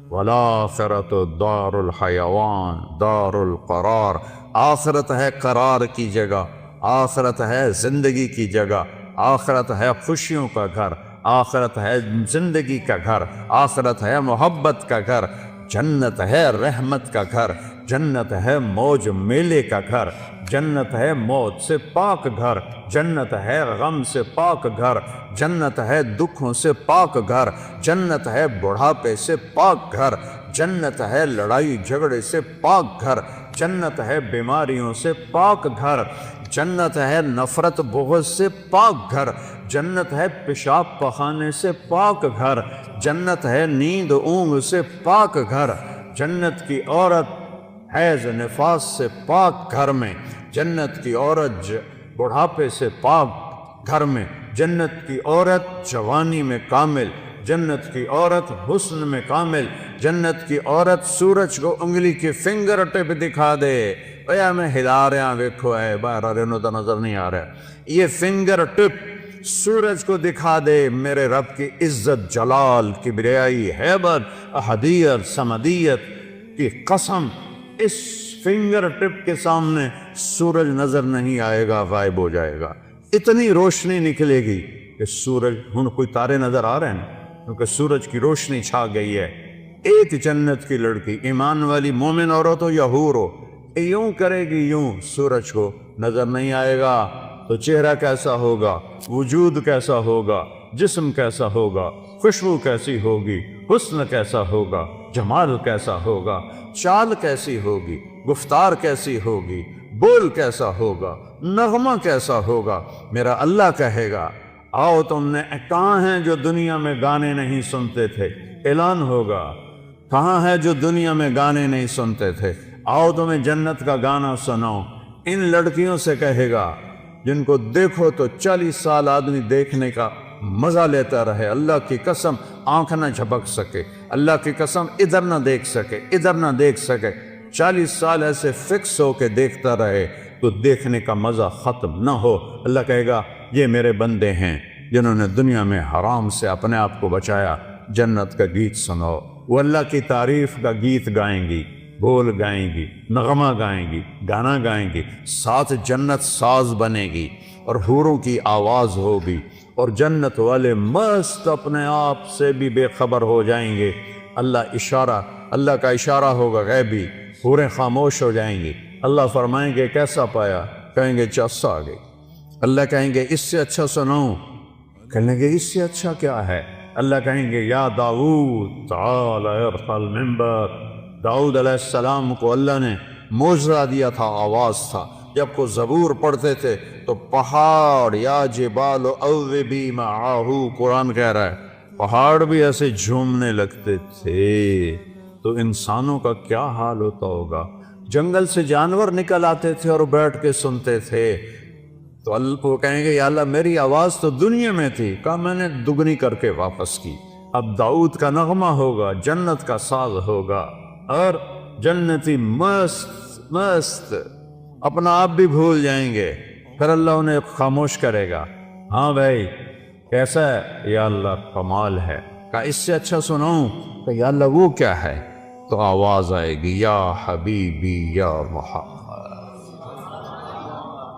وَالْآخِرَةُ دَارُ الْحَيَوَانِ دَارُ الْقَرَارِ، آخرت ہے قرار کی جگہ، آخرت ہے زندگی کی جگہ، آخرت ہے خوشیوں کا گھر، آخرت ہے زندگی کا گھر، آخرت ہے محبت کا گھر، جنت ہے رحمت کا گھر، جنت ہے موج میلے کا گھر، جنت ہے موت سے پاک گھر، جنت ہے غم سے پاک گھر، جنت ہے دکھوں سے پاک گھر، جنت ہے بڑھاپے سے پاک گھر، جنت ہے لڑائی جھگڑے سے پاک گھر، جنت ہے بیماریوں سے پاک گھر، جنت ہے نفرت بغض سے پاک گھر، جنت ہے پیشاب پخانے سے پاک گھر، جنت ہے نیند اونگ سے پاک گھر، جنت کی عورت حیض نفاس سے پاک گھر میں، جنت کی عورت بڑھاپے سے پاک گھر میں، جنت کی عورت جوانی میں کامل، جنت کی عورت حسن میں کامل، جنت کی عورت سورج کو انگلی کی فنگر ٹپ دکھا دے، اے میں ہلا رہا ویکھو اے باہر رہنو تو نظر نہیں آ رہا، یہ فنگر ٹپ سورج کو دکھا دے میرے رب کی عزت جلال کبریائی ہیبت احدیت سمدیت کی قسم، اس فنگر ٹپ کے سامنے سورج نظر نہیں آئے گا، غائب ہو جائے گا۔ اتنی روشنی نکلے گی کہ سورج، ہن کوئی تارے نظر آ رہے ہیں کیونکہ سورج کی روشنی چھا گئی ہے۔ ایک جنت کی لڑکی ایمان والی مومن عورت ہو یا حور ہو، یوں کرے گی، یوں سورج کو نظر نہیں آئے گا تو چہرہ کیسا ہوگا، وجود کیسا ہوگا، جسم کیسا ہوگا، خوشبو کیسی ہوگی، حسن کیسا ہوگا، جمال کیسا ہوگا، چال کیسی ہوگی، گفتار کیسی ہوگی، بول کیسا ہوگا، نغمہ کیسا ہوگا۔ میرا اللہ کہے گا آؤ تم نے کہاں ہیں جو دنیا میں گانے نہیں سنتے تھے، اعلان ہوگا کہاں ہے جو دنیا میں گانے نہیں سنتے تھے، آؤ تمہیں جنت کا گانا سناؤ۔ ان لڑکیوں سے کہے گا جن کو دیکھو تو 40 سال آدمی دیکھنے کا مزہ لیتا رہے، اللہ کی قسم آنکھ نہ جھپک سکے، اللہ کی قسم ادھر نہ دیکھ سکے، ادھر نہ دیکھ سکے، 40 سال ایسے فکس ہو کے دیکھتا رہے تو دیکھنے کا مزہ ختم نہ ہو۔ اللہ کہے گا یہ میرے بندے ہیں جنہوں نے دنیا میں حرام سے اپنے آپ کو بچایا، جنت کا گیت سنو۔ وہ اللہ کی تعریف کا گیت گائیں گی، بول گائیں گی، نغمہ گائیں گی، گانا گائیں گی، ساتھ جنت ساز بنے گی اور حوروں کی آواز ہوگی، اور جنت والے مست اپنے آپ سے بھی بے خبر ہو جائیں گے۔ اللہ کا اشارہ ہوگا غیبی، حوریں خاموش ہو جائیں گی۔ اللہ فرمائیں گے کیسا پایا؟ کہیں گے چس آ گئی۔ اللہ کہیں گے اس سے اچھا سناؤں؟ کہنے کہ اس سے اچھا کیا ہے؟ اللہ کہیں گے یا داؤد تعال ارفع المنبر. داؤد علیہ السلام کو اللہ نے معجزہ دیا تھا، آواز تھا. جب کو زبور پڑھتے تھے تو پہاڑ یا جبال اوبی معاہ، قرآن کہہ رہا ہے پہاڑ بھی ایسے جھومنے لگتے تھے. تو انسانوں کا کیا حال ہوتا ہوگا؟ جنگل سے جانور نکل آتے تھے اور بیٹھ کے سنتے تھے. تو اللہ کو کہیں گے یا اللہ میری آواز تو دنیا میں تھی، کہا میں نے دگنی کر کے واپس کی. اب داؤد کا نغمہ ہوگا، جنت کا ساز ہوگا، اور جنتی مست مست اپنا آپ بھی بھول جائیں گے. پھر اللہ انہیں خاموش کرے گا. ہاں بھائی کیسا ہے؟ یا اللہ کمال ہے. کہا اس سے اچھا سناؤں؟ کہ یا اللہ وہ کیا ہے؟ تو آواز آئے گی یا حبیبی یا محمد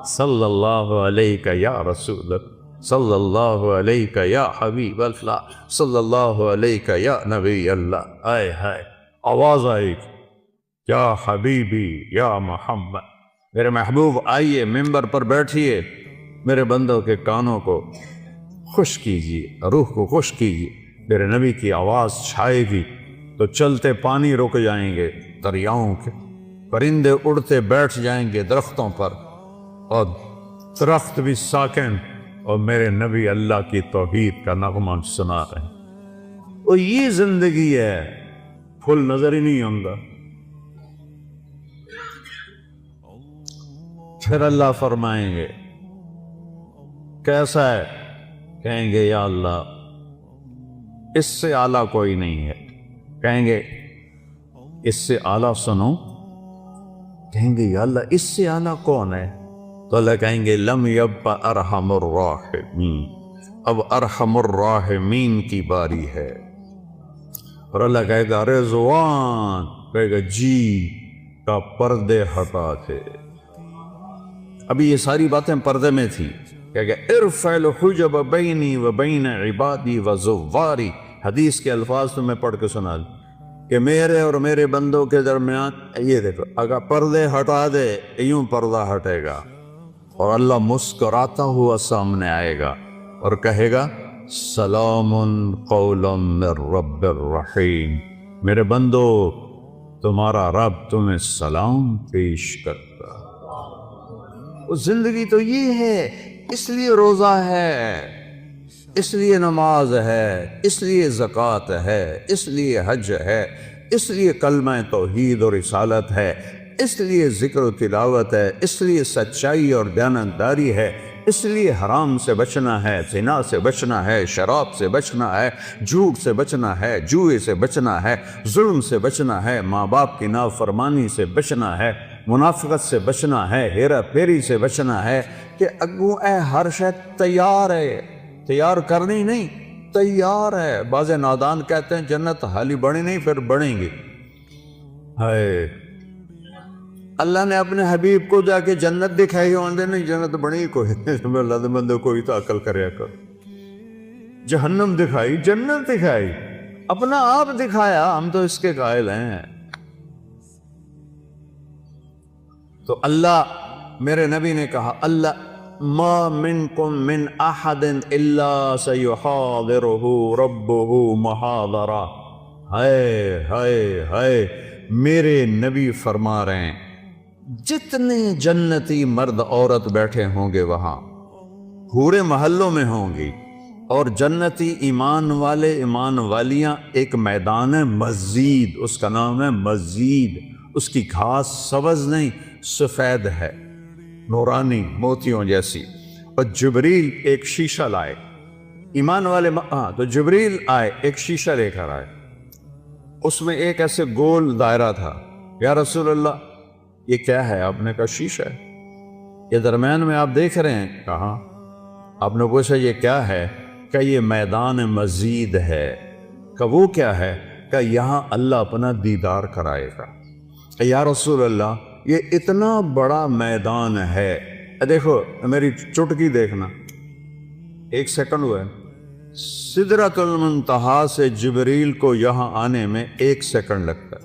صلی اللہ علیہ یا رسول، صلی اللہ علیہ یا حبیب اللہ، صلی اللہ علیہ یا نبی اللہ. آئے ہائے آواز آئے گی یا حبیبی یا محمد. میرے محبوب آئیے ممبر پر بیٹھیے، میرے بندوں کے کانوں کو خوش کیجیے، روح کو خوش کیجیے. میرے نبی کی آواز چھائے گی تو چلتے پانی رک جائیں گے دریاؤں کے، پرندے اڑتے بیٹھ جائیں گے درختوں پر، اور درخت بھی ساکن، اور میرے نبی اللہ کی توحید کا نغمہ سنا رہے ہیں. اور یہ زندگی ہے، پھول نظر ہی نہیں آتا. پھر اللہ فرمائیں گے کیسا ہے؟ کہیں گے یا اللہ اس سے اعلیٰ کوئی نہیں ہے. کہیں گے اس سے اعلیٰ سنو. کہیں گے یا اللہ اس سے اعلیٰ کون ہے؟ تو اللہ کہیں گے لم یبق ارحم الراحمین، اب ارحم الراحمین کی باری ہے. اور اللہ کہے گا رضوان، کہے گا جی کا پردے ہٹا تھے. ابھی یہ ساری باتیں پردے میں تھی. کہے گا ارفع الحجب بینی و بین عبادی و زواری. حدیث کے الفاظ تو میں پڑھ کے سنا دوں کہ میرے اور میرے بندوں کے درمیان یہ دیکھو، اگر پردے ہٹا دے یوں پردہ ہٹے گا، اور اللہ مسکراتا ہوا سامنے آئے گا اور کہے گا سلام قولا من رب الرحیم. میرے بندو تمہارا رب تمہیں سلام پیش کرتا. زندگی تو یہ ہے، اس لیے روزہ ہے، اس لیے نماز ہے، اس لیے زکوٰۃ ہے، اس لیے حج ہے، اس لیے کلمہ توحید اور رسالت ہے، اس لیے ذکر و تلاوت ہے، اس لیے سچائی اور دیانتداری ہے، اس لیے حرام سے بچنا ہے، زنا سے بچنا ہے، شراب سے بچنا ہے، جھوٹ سے بچنا ہے، جوئے سے بچنا ہے، ظلم سے بچنا ہے، ماں باپ کی نافرمانی سے بچنا ہے، منافقت سے بچنا ہے، ہیرا پھیری سے بچنا ہے. کہ اگوں اے ہر شے تیار ہے، تیار کرنی نہیں، تیار ہے. بعض نادان کہتے ہیں جنت حالی بڑی نہیں پھر بڑھیں گی. ہائے اللہ نے اپنے حبیب کو جا کے جنت دکھائی ہوندے نہیں، جنت بڑی کوئی اللہ بندے کوئی تو عقل کریا کر. جہنم دکھائی، جنت دکھائی، اپنا آپ دکھایا، ہم تو اس کے قائل ہیں. تو اللہ میرے نبی نے کہا اللہ ما منکم من احد الا سیحاضرہ ربہ محاضرہ. ہائے ہائے ہائے میرے نبی فرما رہے ہیں جتنے جنتی مرد عورت بیٹھے ہوں گے وہاں پورے محلوں میں ہوں گی، اور جنتی ایمان والے ایمان والیاں ایک میدان ہے مزید، اس کا نام ہے مزید. اس کی گھاس سبز نہیں سفید ہے، نورانی موتیوں جیسی. اور جبریل ایک شیشہ لائے، ایمان والے تو جبریل آئے ایک شیشہ لے کر آئے، اس میں ایک ایسے گول دائرہ تھا. یا رسول اللہ یہ کیا ہے؟ آپ نے کہا شیشہ ہے، یہ درمیان میں آپ دیکھ رہے ہیں. کہاں؟ آپ نے پوچھا یہ کیا ہے؟ کہ یہ میدان مزید ہے. کہ وہ کیا ہے؟ کہ یہاں اللہ اپنا دیدار کرائے گا. کہ یا رسول اللہ یہ اتنا بڑا میدان ہے، دیکھو میری چٹکی دیکھنا، 1 سیکنڈ ہوا ہے، سدرۃ المنتہا سے جبریل کو یہاں آنے میں 1 سیکنڈ لگتا ہے.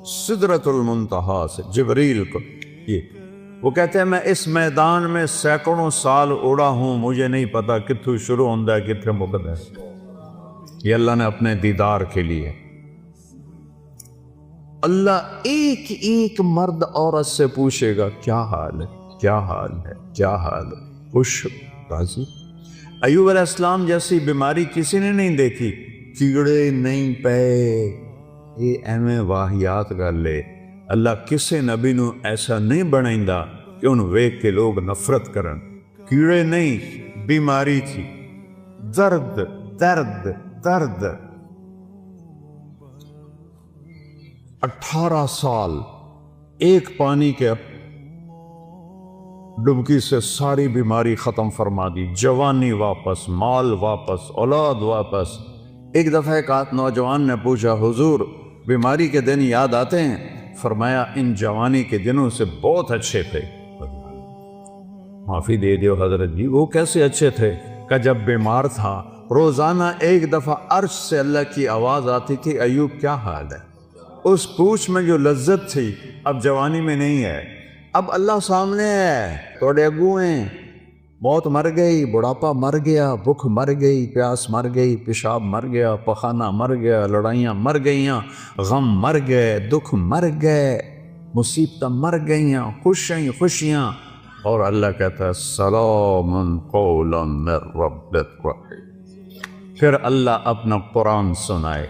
سدرۃ المنتہا سے جبریل کو، یہ وہ کہتے ہیں میں اس میدان میں سینکڑوں سال اڑا ہوں، مجھے نہیں پتا کتھوں شروع ہوتا ہے کتھے مکد ہے۔ یہ اللہ نے اپنے دیدار کے لیے، اللہ ایک ایک مرد عورت سے پوچھے گا کیا حال ہے، کیا حال ہے، کیا حال ہے، خوش راضی؟ ایوب علیہ السلام جیسی بیماری کسی نے نہیں دیکھی، کیڑے نہیں پے، یہ ایویں واہیات کر لے۔ اللہ کسے نبی نو ایسا نہیں بنائندا کہ ان ویک کے لوگ نفرت کرن۔ کیڑے نہیں، بیماری تھی، درد درد درد۔ 18 سال ایک پانی کے ڈبکی سے ساری بیماری ختم فرما دی، جوانی واپس، مال واپس، اولاد واپس۔ ایک دفعہ ایک نوجوان نے پوچھا حضور بیماری کے دن یاد آتے ہیں؟ فرمایا ان جوانی کے دنوں سے بہت اچھے تھے۔ معافی دے دیو حضرت جی، وہ کیسے اچھے تھے؟ کہ جب بیمار تھا روزانہ ایک دفعہ عرش سے اللہ کی آواز آتی تھی ایوب کیا حال ہے؟ اس پوچھ میں جو لذت تھی اب جوانی میں نہیں ہے۔ اب اللہ سامنے ہے، توڑے اگو ہیں، موت مر گئی، بڑھاپا مر گیا، بھوک مر گئی، پیاس مر گئی، پیشاب مر گیا، پخانہ مر گیا، لڑائیاں مر گئیاں، غم مر گئے، دکھ مر گئے، مصیبتیں مر گئیاں، خوشیاں، اور اللہ کہتا ہے سلام قولا من رب الرحیم۔ پھر اللہ اپنا قرآن سنائے۔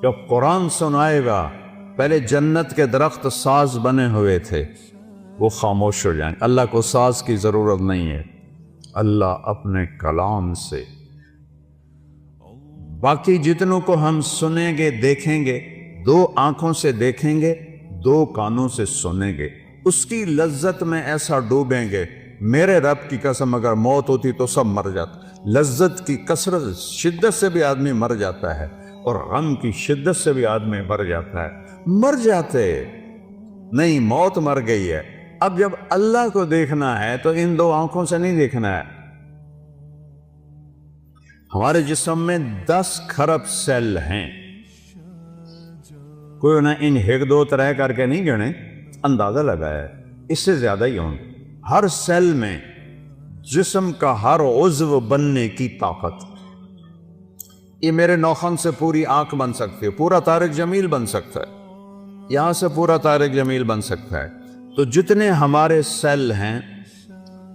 جب قرآن سنائے گا، پہلے جنت کے درخت ساز بنے ہوئے تھے، وہ خاموش ہو جائیں۔ اللہ کو ساز کی ضرورت نہیں ہے، اللہ اپنے کلام سے باقی جتنوں کو ہم سنیں گے دیکھیں گے، 2 آنکھوں سے دیکھیں گے، 2 کانوں سے سنیں گے، اس کی لذت میں ایسا ڈوبیں گے۔ میرے رب کی قسم اگر موت ہوتی تو سب مر جاتا۔ لذت کی کثرت شدت سے بھی آدمی مر جاتا ہے، اور غم کی شدت سے بھی آدمی مر جاتا ہے۔ مر جاتے نہیں، موت مر گئی ہے۔ اب جب اللہ کو دیکھنا ہے تو ان 2 آنکھوں سے نہیں دیکھنا ہے۔ ہمارے جسم میں 10 کھرب سیل ہیں، کوئی انہیں ان 1 2 3 کر کے نہیں گنے، اندازہ لگایا ہے اس سے زیادہ ہی ہوں۔ ہر سیل میں جسم کا ہر عضو بننے کی طاقت۔ یہ میرے نوخن سے پوری آنکھ بن سکتی ہے، پورا طارق جمیل بن سکتا ہے، یہاں سے پورا طارق جمیل بن سکتا ہے۔ تو جتنے ہمارے سیل ہیں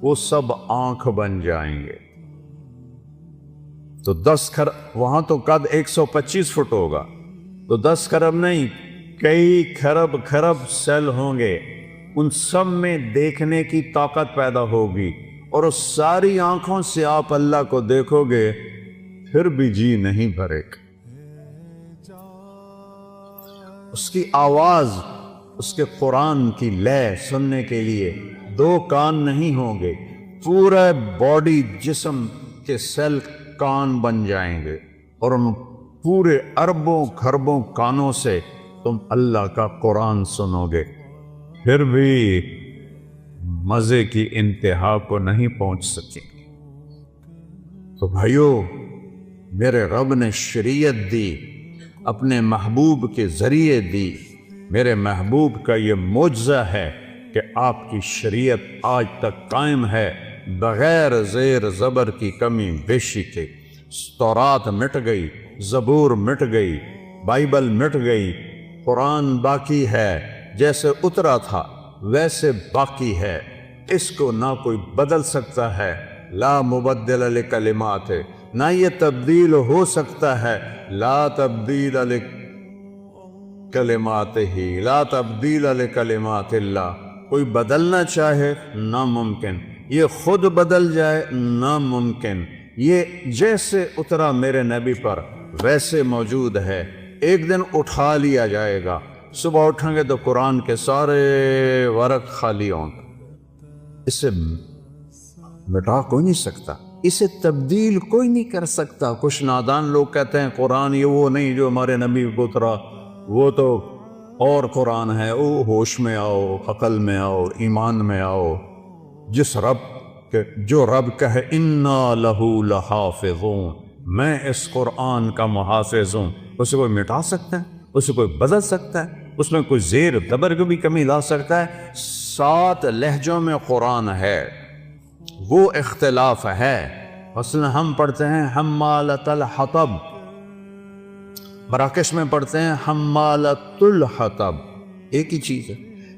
وہ سب آنکھ بن جائیں گے۔ تو 10 کھرب، وہاں تو قد 125 فٹ ہوگا، تو 10 کھرب نہیں، کئی کھرب سیل ہوں گے، ان سب میں دیکھنے کی طاقت پیدا ہوگی، اور اس ساری آنکھوں سے آپ اللہ کو دیکھو گے پھر بھی جی نہیں بھرے گا۔ اس کی آواز، اس کے قرآن کی لے سننے کے لیے 2 کان نہیں ہوں گے، پورا باڈی جسم کے سیل کان بن جائیں گے، اور ان پورے اربوں کھربوں کانوں سے تم اللہ کا قرآن سنو گے، پھر بھی مزے کی انتہا کو نہیں پہنچ سکیں۔ تو بھائیو، میرے رب نے شریعت دی، اپنے محبوب کے ذریعے دی۔ میرے محبوب کا یہ معجزہ ہے کہ آپ کی شریعت آج تک قائم ہے، بغیر زیر زبر کی کمی بیشی کے۔ تورات مٹ گئی، زبور مٹ گئی، بائبل مٹ گئی، قرآن باقی ہے، جیسے اترا تھا ویسے باقی ہے، اس کو نہ کوئی بدل سکتا ہے، لا مبدل لکلمات، نہ یہ تبدیل ہو سکتا ہے، لا تبدیل لکلمات ہی، لا تبدیل لکلمات اللہ۔ کوئی بدلنا چاہے ناممکن، یہ خود بدل جائے ناممکن، یہ جیسے اترا میرے نبی پر ویسے موجود ہے، ایک دن اٹھا لیا جائے گا۔ صبح اٹھیں گے تو قرآن کے سارے ورق خالی ہوں گے، اسے مٹا کوئی نہیں سکتا، اسے تبدیل کوئی نہیں کر سکتا۔ کچھ نادان لوگ کہتے ہیں قرآن یہ وہ نہیں جو ہمارے نبی کو اترا، وہ تو اور قرآن ہے، او ہوش میں آؤ، عقل میں آؤ، ایمان میں آؤ۔ جس رب کہ جو رب کہے انا لہو لحافظون، میں اس قرآن کا محافظ ہوں، اسے کوئی مٹا سکتا ہے؟ اسے کوئی بدل سکتا ہے؟ اس میں کوئی زیر زبر کی بھی کمی لا سکتا ہے. 7 لہجوں میں قرآن ہے، وہ اختلاف ہے. مثلا ہم پڑھتے ہیں حمالۃ الحطب، مراکش میں پڑھتے ہیں حمالۃ الحطب، ایک ہی چیز ہے.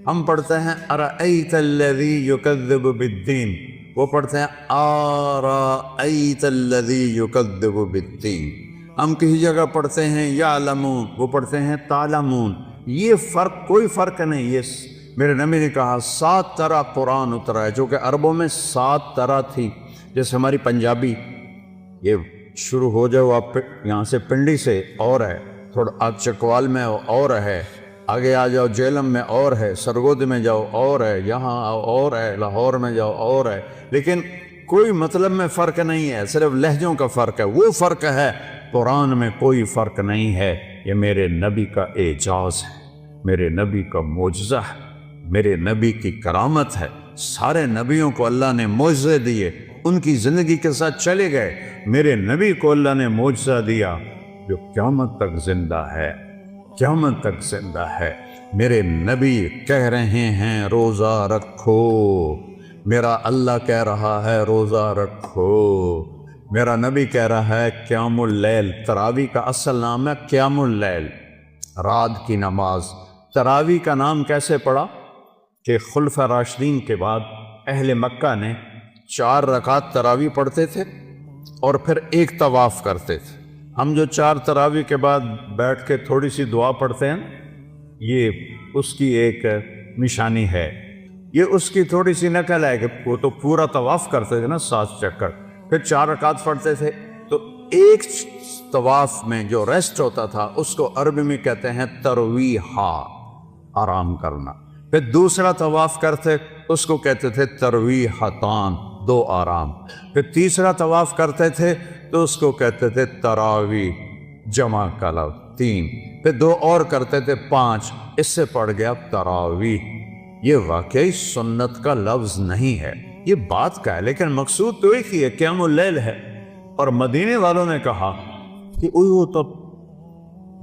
ہم پڑھتے ہیں ارأیت الذی یکذب بالدین، وہ پڑھتے ہیں آرأیت الذی یکذب بالدین. ہم کسی جگہ پڑھتے ہیں یعلمون، وہ پڑھتے ہیں تعلمون. یہ فرق، کوئی فرق نہیں. یہ میرے نبی نے کہا 7 طرح قرآن اترا ہے، جو کہ عربوں میں 7 طرح تھی. جیسے ہماری پنجابی، یہ شروع ہو جاؤ آپ یہاں سے پنڈی سے اور ہے، تھوڑا آپ چکوال میں اور ہے، آگے آ جاؤ جیلم میں اور ہے، سرگود میں جاؤ اور ہے، یہاں اور ہے، لاہور میں جاؤ اور ہے. لیکن کوئی مطلب میں فرق نہیں ہے، صرف لہجوں کا فرق ہے. وہ فرق ہے، قرآن میں کوئی فرق نہیں ہے. یہ میرے نبی کا اعجاز ہے، میرے نبی کا معجزہ ہے، میرے نبی کی کرامت ہے. سارے نبیوں کو اللہ نے معجزے دیے، ان کی زندگی کے ساتھ چلے گئے. میرے نبی کو اللہ نے معجزہ دیا جو قیامت تک زندہ ہے، قیامت تک زندہ ہے. میرے نبی کہہ رہے ہیں روزہ رکھو، میرا اللہ کہہ رہا ہے روزہ رکھو. میرا نبی کہہ رہا ہے قیام اللیل. تراویح کا اصل نام ہے قیام اللیل، رات کی نماز. تراویح کا نام کیسے پڑا کہ خلفاء راشدین کے بعد اہل مکہ نے 4 رکعت تراویح پڑھتے تھے اور پھر ایک طواف کرتے تھے. ہم جو 4 تراویح کے بعد بیٹھ کے تھوڑی سی دعا پڑھتے ہیں، یہ اس کی ایک نشانی ہے. یہ اس کی تھوڑی سی نقل ہے کہ وہ تو پورا طواف کرتے تھے نا، 7 چکر، پھر 4 رکعت پڑھتے تھے. تو ایک طواف میں جو ریسٹ ہوتا تھا اس کو عربی میں کہتے ہیں ترویحا، آرام کرنا. پھر دوسرا طواف کرتے اس کو کہتے تھے ترویحتان، 2 آرام. پھر تیسرا طواف کرتے تھے تو اس کو کہتے تھے تراویح، جمع کا لفظ 3. پھر 2 اور کرتے تھے 5، اس سے پڑ گیا تراویح. یہ واقعی سنت کا لفظ نہیں ہے، یہ بات کا ہے، لیکن مقصود تو ایک ہی ہے، قیام اللیل ہے. اور مدینے والوں نے کہا کہ وہ تب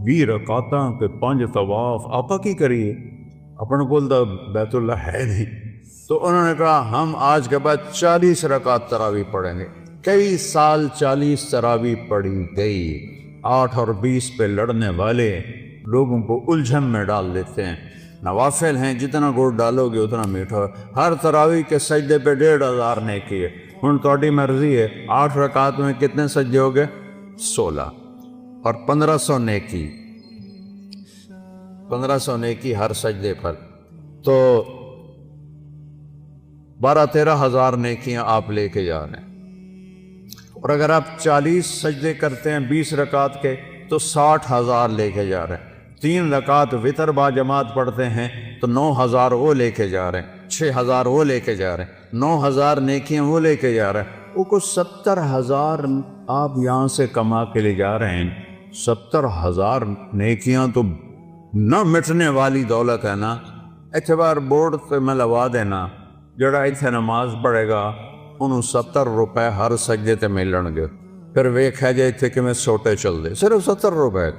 20 رکعتاں کے 5 طواف آپا کی کریے، اپنے کول تو بیت اللہ ہے نہیں. تو انہوں نے کہا ہم آج کے بعد 40 رکعت تراویح پڑھیں گے. کئی سال 40 تراویح پڑھی گئی. 8 اور 20 پہ لڑنے والے لوگوں کو الجھن میں ڈال دیتے ہیں. نوافل ہیں، جتنا گڑ ڈالو گے اتنا میٹھا. ہر تراویح کے سجدے پہ 1500 نیکی ہے. ہن تہاڈی مرضی ہے 8 رکعت میں کتنے سجدے ہو گئے؟ 16 اور 1500 نیکی، 1500 نیکی ہر سجدے پر. تو 12-13 ہزار نیکیاں آپ لے کے جا رہے ہیں. اور اگر آپ 40 سجدے کرتے ہیں 20 رکعت کے تو 60,000 لے کے جا رہے ہیں. 3 رکعت وتر با جماعت پڑھتے ہیں تو 9,000 وہ لے کے جا رہے ہیں، 6,000 وہ لے کے جا رہے ہیں، 9,000 نیکیاں وہ لے کے جا رہے ہیں. وہ کو 70,000 آپ یہاں سے کما کے لے جا رہے ہیں. 70,000 نیکیاں تو نہ مٹنے والی دولت ہے نا. اعتبار بورڈ سے میں لوا دینا، جڑا اتنے نماز پڑھے گا انہوں 70 روپے ہر سجدے تے ملن گے. پھر ویکھا جائے تھے کہ میں سوٹے چل دے، صرف 70 روپے.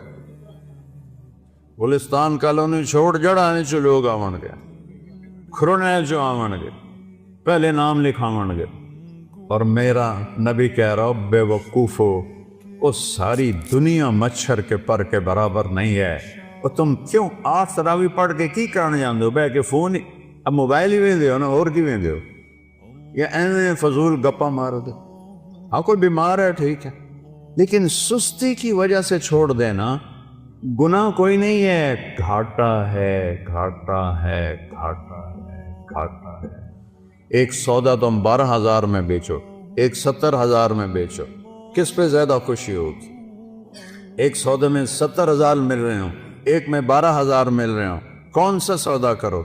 گلستان کالونی چھوڑ جڑانے چو لوگ آون گے، کھرونے چو آون گے، پہلے نام لکھاون گے. اور میرا نبی کہہ رہا ہو بے وقوفو، وہ ساری دنیا مچھر کے پر کے برابر نہیں ہے. اور تم کیوں 8 تراویح پڑھ کے کی کرنے جاندے ہو؟ بہ کے فون ہی، اب موبائل ہی ویندے ہو نا، اور کی ویندے ہو؟ یا ایویں فضول گپا مار دے. ہاں کوئی بیمار ہے ٹھیک ہے، لیکن سستی کی وجہ سے چھوڑ دینا گناہ کوئی نہیں ہے. گھاٹا ہے، گھاٹا ہے، گھاٹا ہے، گھاٹا ہے. ایک سودا تم 12,000 میں بیچو، ایک 70,000 میں بیچو، کس پہ زیادہ خوشی ہوگی؟ ایک سودے میں 70,000 مل رہے ہوں، ایک میں 12,000 مل رہے ہوں، کون سا سودا کرو؟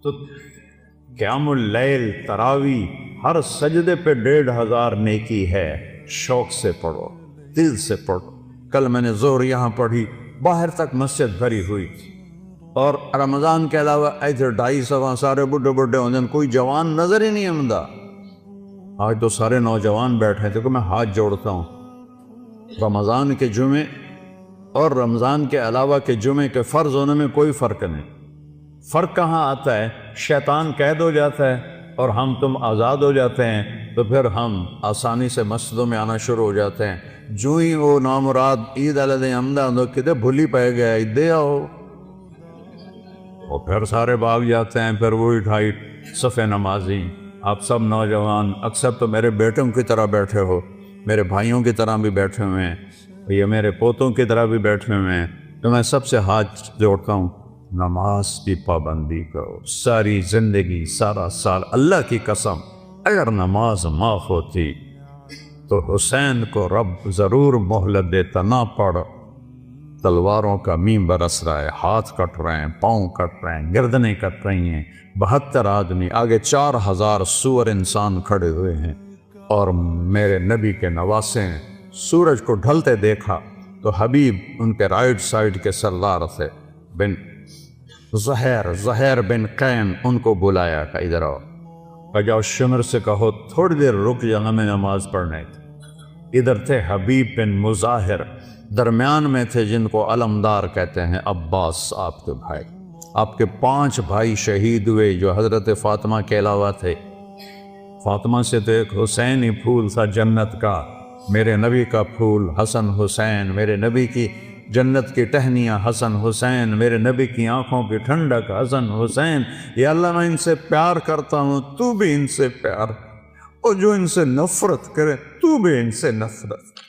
تو قیام اللیل، تراویح، ہر سجدے پہ 1,500 نیکی ہے. شوق سے پڑھو، دل سے پڑھو. کل میں نے ظہر یہاں پڑھی، باہر تک مسجد بھری ہوئی تھی. اور رمضان کے علاوہ ایسے 250 سارے بڈھے بڈھے ہوندے ہیں، کوئی جوان نظر ہی نہیں آمدا. آج تو سارے نوجوان بیٹھے تھے کہ میں ہاتھ جوڑتا ہوں. رمضان کے جمعے اور رمضان کے علاوہ کے جمعے کے فرض ہونے میں کوئی فرق نہیں۔ فرق کہاں آتا ہے؟ شیطان قید ہو جاتا ہے اور ہم تم آزاد ہو جاتے ہیں، تو پھر ہم آسانی سے مسجدوں میں آنا شروع ہو جاتے ہیں۔ جو ہی وہ نامراد عید علیہ حمدہ کدھر بھولی پہ گیا عید دے آؤ، اور پھر سارے بھاگ جاتے ہیں۔ پھر وہی ڈھائی صفے نمازی، آپ سب نوجوان اکثر تو میرے بیٹوں کی طرح بیٹھے ہو، میرے بھائیوں کی طرح بھی بیٹھے ہوئے ہیں، یہ میرے پوتوں کی طرح بھی بیٹھے ہوئے ہیں، تو میں سب سے ہاتھ جوڑتا ہوں، نماز کی پابندی کرو ساری زندگی، سارا سال۔ اللہ کی قسم اگر نماز معاف ہوتی تو حسین کو رب ضرور مہلت دیتا۔ نہ پڑھ، تلواروں کا میم برس رہا ہے، ہاتھ کٹ رہے ہیں، پاؤں کٹ رہے ہیں، گردنیں کٹ رہی ہیں، 72 آدمی، آگے 4000 سور انسان کھڑے ہوئے ہیں، اور میرے نبی کے نواسے ہیں۔ سورج کو ڈھلتے دیکھا تو حبیب ان کے رائٹ سائڈ کے سردار تھے، بن زہیر بن قین، ان کو بلایا کہ ادھر آؤ، کہ جاؤ شمر سے کہو تھوڑی دیر رک جا، ہمیں نماز پڑھنے تھی۔ ادھر تھے حبیب بن مظاہر، درمیان میں تھے جن کو علمدار کہتے ہیں، عباس آپ کے بھائی۔ آپ کے 5 بھائی شہید ہوئے جو حضرت فاطمہ کے علاوہ تھے۔ فاطمہ سے تو ایک حسین ہی پھول تھا جنت کا، میرے نبی کا پھول حسن حسین، میرے نبی کی جنت کی ٹہنیاں حسن حسین، میرے نبی کی آنکھوں کی ٹھنڈک حسن حسین۔ یا اللہ میں ان سے پیار کرتا ہوں، تو بھی ان سے پیار، اور جو ان سے نفرت کرے تو بھی ان سے نفرت۔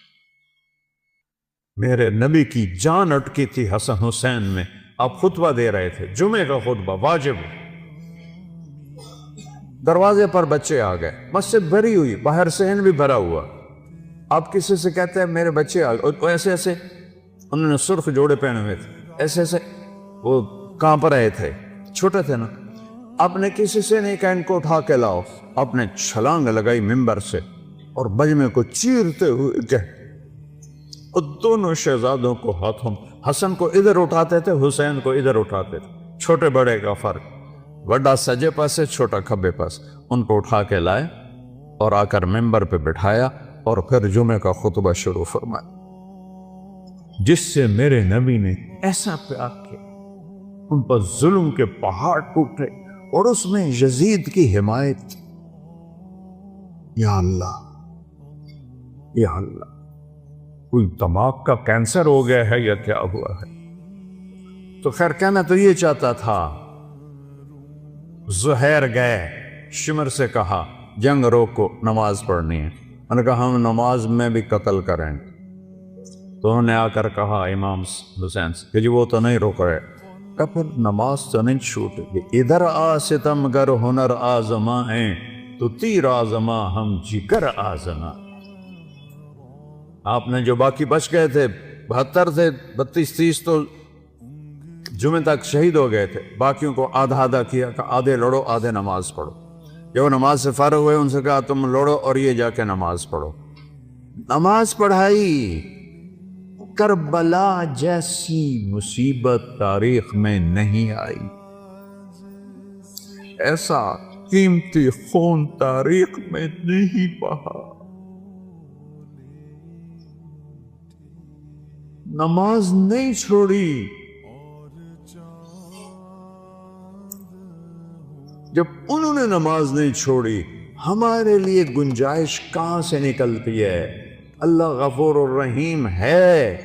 میرے نبی کی جان اٹکی تھی حسن حسین میں۔ آپ خطبہ دے رہے تھے، جمعے کا خطبہ واجب، دروازے پر بچے آ گئے، مسجد بھری ہوئی، باہر صحن بھی بھرا ہوا۔ آپ کسی سے کہتے ہیں میرے بچے آ گئے، ایسے ایسے انہوں نے سرخ جوڑے پہنے ہوئے تھے، ایسے ایسے وہ کانپ رہے تھے، چھوٹے تھے نا۔ آپ نے کسی سے نہیں کہا ان کو اٹھا کے لاؤ، آپ نے چھلانگ لگائی ممبر سے اور بجمے کو چیرتے ہوئے گئے، اور دونوں شہزادوں کو ہاتھوں، حسن کو ادھر اٹھاتے تھے، حسین کو ادھر اٹھاتے تھے، چھوٹے بڑے کا فرق، بڑا سجے پاسے چھوٹا کھبے پاس۔ ان کو اٹھا کے لائے اور آ کر ممبر پہ بٹھایا، اور پھر جمعے کا خطبہ شروع فرمایا، جس سے میرے نبی نے ایسا پیار کیا، ان پر ظلم کے پہاڑ ٹوٹے، اور اس میں یزید کی حمایت۔ یا اللہ، یا اللہ، کوئی دماغ کا کینسر ہو گیا ہے یا کیا ہوا ہے؟ تو خیر کہنا تو یہ چاہتا تھا۔ زہیر گئے، شمر سے کہا جنگ روکو، نماز پڑھنی ہے۔ انہوں نے کہا ہم نماز میں بھی قتل کریں۔ تو انہوں نے آ کر کہا امام حسین سے کہ جی وہ تو نہیں روک رہے، کہ پھر نماز تو نہیں چھوٹے گی۔ ادھر آ ستم گر ہنر آزما ہیں، تو تیر آزما ہم جگر آزما۔ آپ نے جو باقی بچ گئے تھے، 72 تھے، 32 30 تو جمعے تک شہید ہو گئے تھے، باقیوں کو آدھا آدھا کیا کہ آدھے لڑو آدھے نماز پڑھو۔ جب وہ نماز سے فارغ ہوئے ان سے کہا تم لڑو اور یہ جا کے نماز پڑھو۔ نماز پڑھائی۔ کربلا جیسی مصیبت تاریخ میں نہیں آئی، ایسا قیمتی خون تاریخ میں نہیں بہا۔ نماز نہیں چھوڑی۔ جب انہوں نے نماز نہیں چھوڑی، ہمارے لیے گنجائش کہاں سے نکلتی ہے؟ اللہ غفور الرحیم ہے،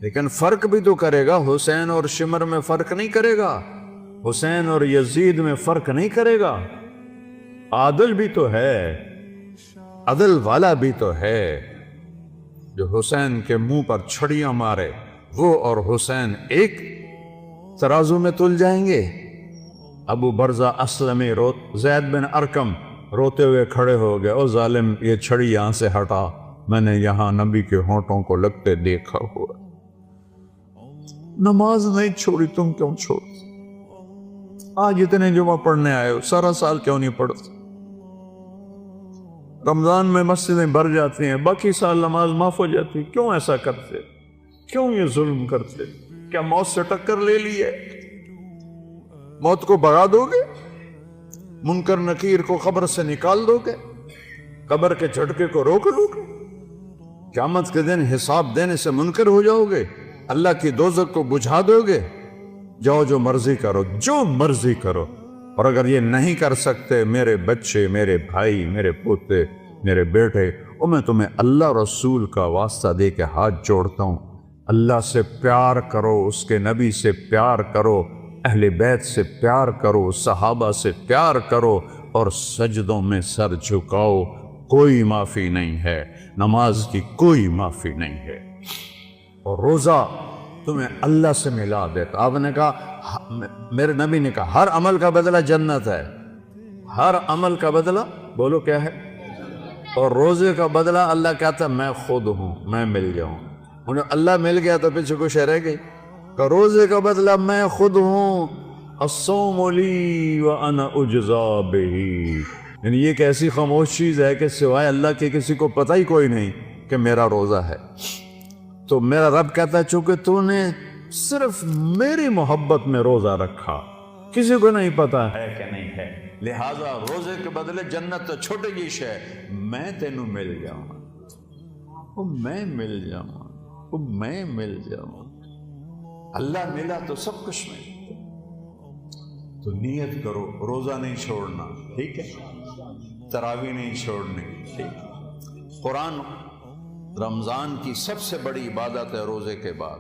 لیکن فرق بھی تو کرے گا۔ حسین اور شمر میں فرق نہیں کرے گا، حسین اور یزید میں فرق نہیں کرے گا۔ عادل بھی تو ہے، عدل والا بھی تو ہے۔ جو حسین کے منہ پر چھڑیاں مارے، وہ اور حسین ایک ترازو میں تل جائیں گے؟ ابو برزہ اسلمی زید بن ارکم روتے ہوئے کھڑے ہو گئے، او ظالم یہ چھڑی یہاں سے ہٹا، میں نے یہاں نبی کے ہونٹوں کو لگتے دیکھا ہوا۔ نماز نہیں چھوڑی، تم کیوں چھوڑ؟ آج اتنے جمعہ پڑھنے آئے ہو، سارا سال کیوں نہیں پڑھتے؟ رمضان میں مسجدیں بھر جاتی ہیں، باقی سال نماز معاف ہو جاتی، کیوں ایسا کرتے؟ کیوں یہ ظلم کرتے؟ کیا موت سے ٹکر لے لی ہے؟ موت کو بھگا دو گے؟ منکر نکیر کو قبر سے نکال دو گے؟ قبر کے جھٹکے کو روک لو گے؟ قیامت کے دن حساب دینے سے منکر ہو جاؤ گے؟ اللہ کی دوزخ کو بجھا دو گے؟ جاؤ جو مرضی کرو، جو مرضی کرو، اور اگر یہ نہیں کر سکتے میرے بچے، میرے بھائی، میرے پوتے، میرے بیٹے، اور میں تمہیں اللہ رسول کا واسطہ دے کے ہاتھ جوڑتا ہوں، اللہ سے پیار کرو، اس کے نبی سے پیار کرو، اہل بیت سے پیار کرو، صحابہ سے پیار کرو، اور سجدوں میں سر جھکاؤ، کوئی معافی نہیں ہے، نماز کی کوئی معافی نہیں ہے۔ اور روزہ تمہیں اللہ سے ملا دیتا۔ آپ نے کہا، میرے نبی نے کہا، ہر عمل کا بدلہ جنت ہے، ہر عمل کا بدلہ، بولو کیا ہے؟ اور روزے کا بدلہ اللہ کہتا ہے میں خود ہوں، میں مل جاؤں۔ انہیں اللہ مل گیا تو پیچھے کچھ رہ گئی کہ روزے کا بدلہ میں خود ہوں، الصوم لی وانا اجزا بہ، یعنی یہ ایک ایسی خاموش چیز ہے کہ سوائے اللہ کے کسی کو پتہ ہی کوئی نہیں کہ میرا روزہ ہے۔ تو میرا رب کہتا ہے چونکہ تو نے صرف میری محبت میں روزہ رکھا، کسی کو نہیں پتا ہے کہ نہیں ہے، لہٰذا روزے کے بدلے جنت تو چھوٹی جی شے، میں تینوں مل جاؤں، وہ میں مل جاؤں، وہ میں مل جاؤں۔ اللہ ملا تو سب کچھ مل۔ تو نیت کرو، روزہ نہیں چھوڑنا، ٹھیک ہے؟ تراویح نہیں چھوڑنی، ٹھیک ہے؟ قرآن، رمضان کی سب سے بڑی عبادت ہے روزے کے بعد،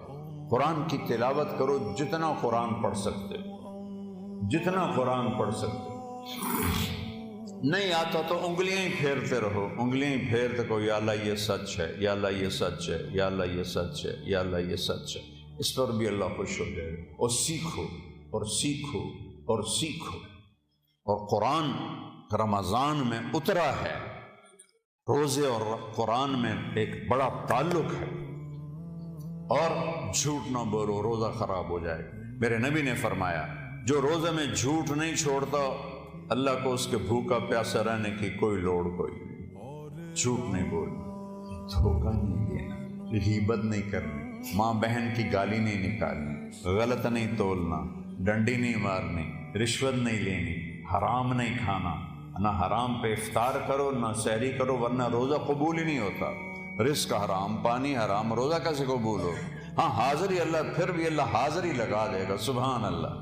قرآن کی تلاوت کرو، جتنا قرآن پڑھ سکتے، جتنا قرآن پڑھ سکتے۔ نہیں آتا تو انگلیاں ہی پھیرتے رہو، انگلیاں ہی پھیرتے کہو یا اللہ یہ سچ ہے، یا اللہ یہ سچ ہے، یا اللہ یہ سچ ہے، یا اللہ یہ سچ ہے۔ اس پر بھی اللہ خوش ہو جائے گا۔ اور سیکھو اور سیکھو اور سیکھو۔ اور قرآن رمضان میں اترا ہے، روزے اور قرآن میں ایک بڑا تعلق ہے۔ اور جھوٹ نہ بولو، روزہ خراب ہو جائے گا۔ میرے نبی نے فرمایا جو روزے میں جھوٹ نہیں چھوڑتا، اللہ کو اس کے بھوکا پیاسا رہنے کی کوئی لوڑ کوئی نہیں۔ جھوٹ نہیں بولنا، دھوکہ نہیں دینا، غیبت نہیں کرنی، ماں بہن کی گالی نہیں نکالنی، غلط نہیں تولنا، ڈنڈی نہیں مارنی، رشوت نہیں لینی، حرام نہیں کھانا، نہ حرام پہ افطار کرو، نہ سحری کرو، ورنہ روزہ قبول ہی نہیں ہوتا۔ رزق حرام، پانی حرام، روزہ کیسے قبول ہو؟ ہاں حاضری، اللہ پھر بھی اللہ حاضری لگا دے گا، سبحان اللہ،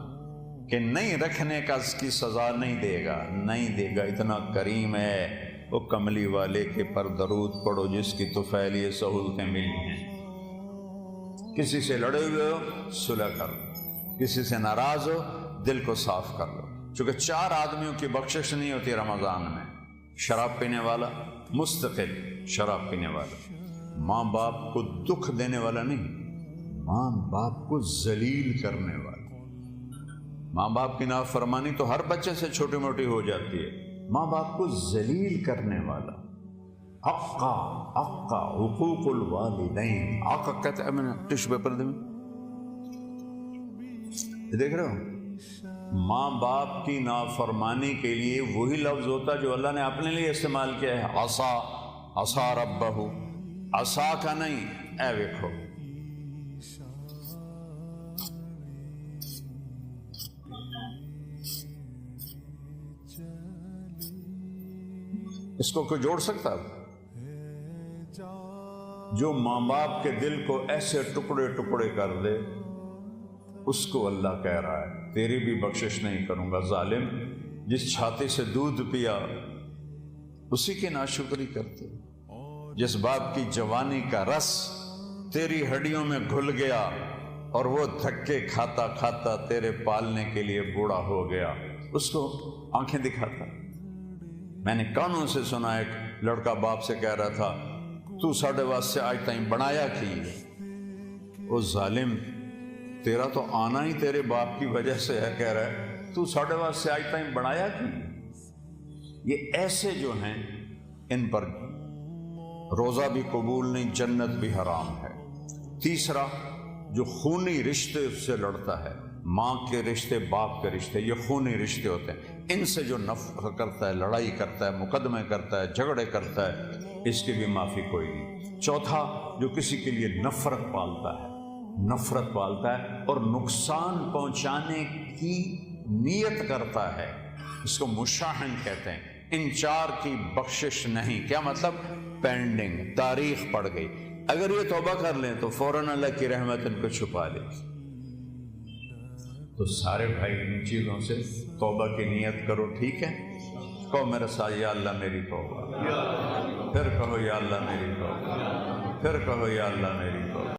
کہ نہیں رکھنے کا اس کی سزا نہیں دے گا، نہیں دے گا، اتنا کریم ہے۔ وہ کملی والے کے پر درود پڑھو جس کی طفیل یہ سہولتیں ملی ہیں۔ کسی سے لڑے ہوئے ہو، صلح کر لو، کسی سے ناراض ہو، دل کو صاف کر لو۔ چونکہ 4 آدمیوں کی بخشش نہیں ہوتی رمضان میں، شراب پینے والا، مستقل شراب پینے والا، ماں باپ کو دکھ دینے والا نہیں، ماں باپ کو ذلیل کرنے والا۔ ماں باپ کی نافرمانی تو ہر بچے سے چھوٹی موٹی ہو جاتی ہے، ماں باپ کو ذلیل کرنے والا۔ حقا حقوق الوالدین، آقا کہتے ہیں، میں نے ٹشو پیپر دے، دیکھ رہے ہو، ماں باپ کی نافرمانی کے لیے وہی لفظ ہوتا جو اللہ نے اپنے لیے استعمال کیا ہے، عصا، عصا ربہ، عصا کا نہیں، اے ویکھو۔ اس کو کوئی جوڑ سکتا ہے؟ جو ماں باپ کے دل کو ایسے ٹکڑے ٹکڑے کر دے، اس کو اللہ کہہ رہا ہے تیری بھی بخشش نہیں کروں گا۔ ظالم، جس چھاتی سے دودھ پیا اسی کی ناشکری کرتے، جس باپ کی جوانی کا رس تیری ہڈیوں میں گھل گیا اور وہ دھکے کھاتا کھاتا تیرے پالنے کے لیے بوڑھا ہو گیا، اس کو آنکھیں دکھاتا۔ میں نے کانوں سے سنا، ایک لڑکا باپ سے کہہ رہا تھا تو ساڑھے واسطے آج تائیں بنایا کی؟ او ظالم، تیرا تو آنا ہی تیرے باپ کی وجہ سے ہے، کہہ رہا ہے تو ساڑھے واسطے آج تائیں بنایا کی؟ یہ ایسے جو ہیں ان پر روزہ بھی قبول نہیں، جنت بھی حرام ہے۔ تیسرا، جو خونی رشتے سے لڑتا ہے، ماں کے رشتے، باپ کے رشتے، یہ خونی رشتے ہوتے ہیں، ان سے جو نفرت کرتا ہے، لڑائی کرتا ہے، مقدمے کرتا ہے، جھگڑے کرتا ہے، اس کی بھی معافی کوئی نہیں۔ چوتھا، جو کسی کے لیے نفرت پالتا ہے، نفرت پالتا ہے اور نقصان پہنچانے کی نیت کرتا ہے، اس کو مشاحن کہتے ہیں۔ ان 4 کی بخشش نہیں۔ کیا مطلب؟ پینڈنگ، تاریخ پڑ گئی، اگر یہ توبہ کر لیں تو فوراً اللہ کی رحمت ان کو چھپا لے. تو سارے بھائی ان چیزوں سے توبہ کی نیت کرو، ٹھیک ہے؟ کہو میرے ساتھ یا اللہ میری توبہ، پھر کہو یا اللہ میری توبہ، پھر کہو یا اللہ میری توبہ.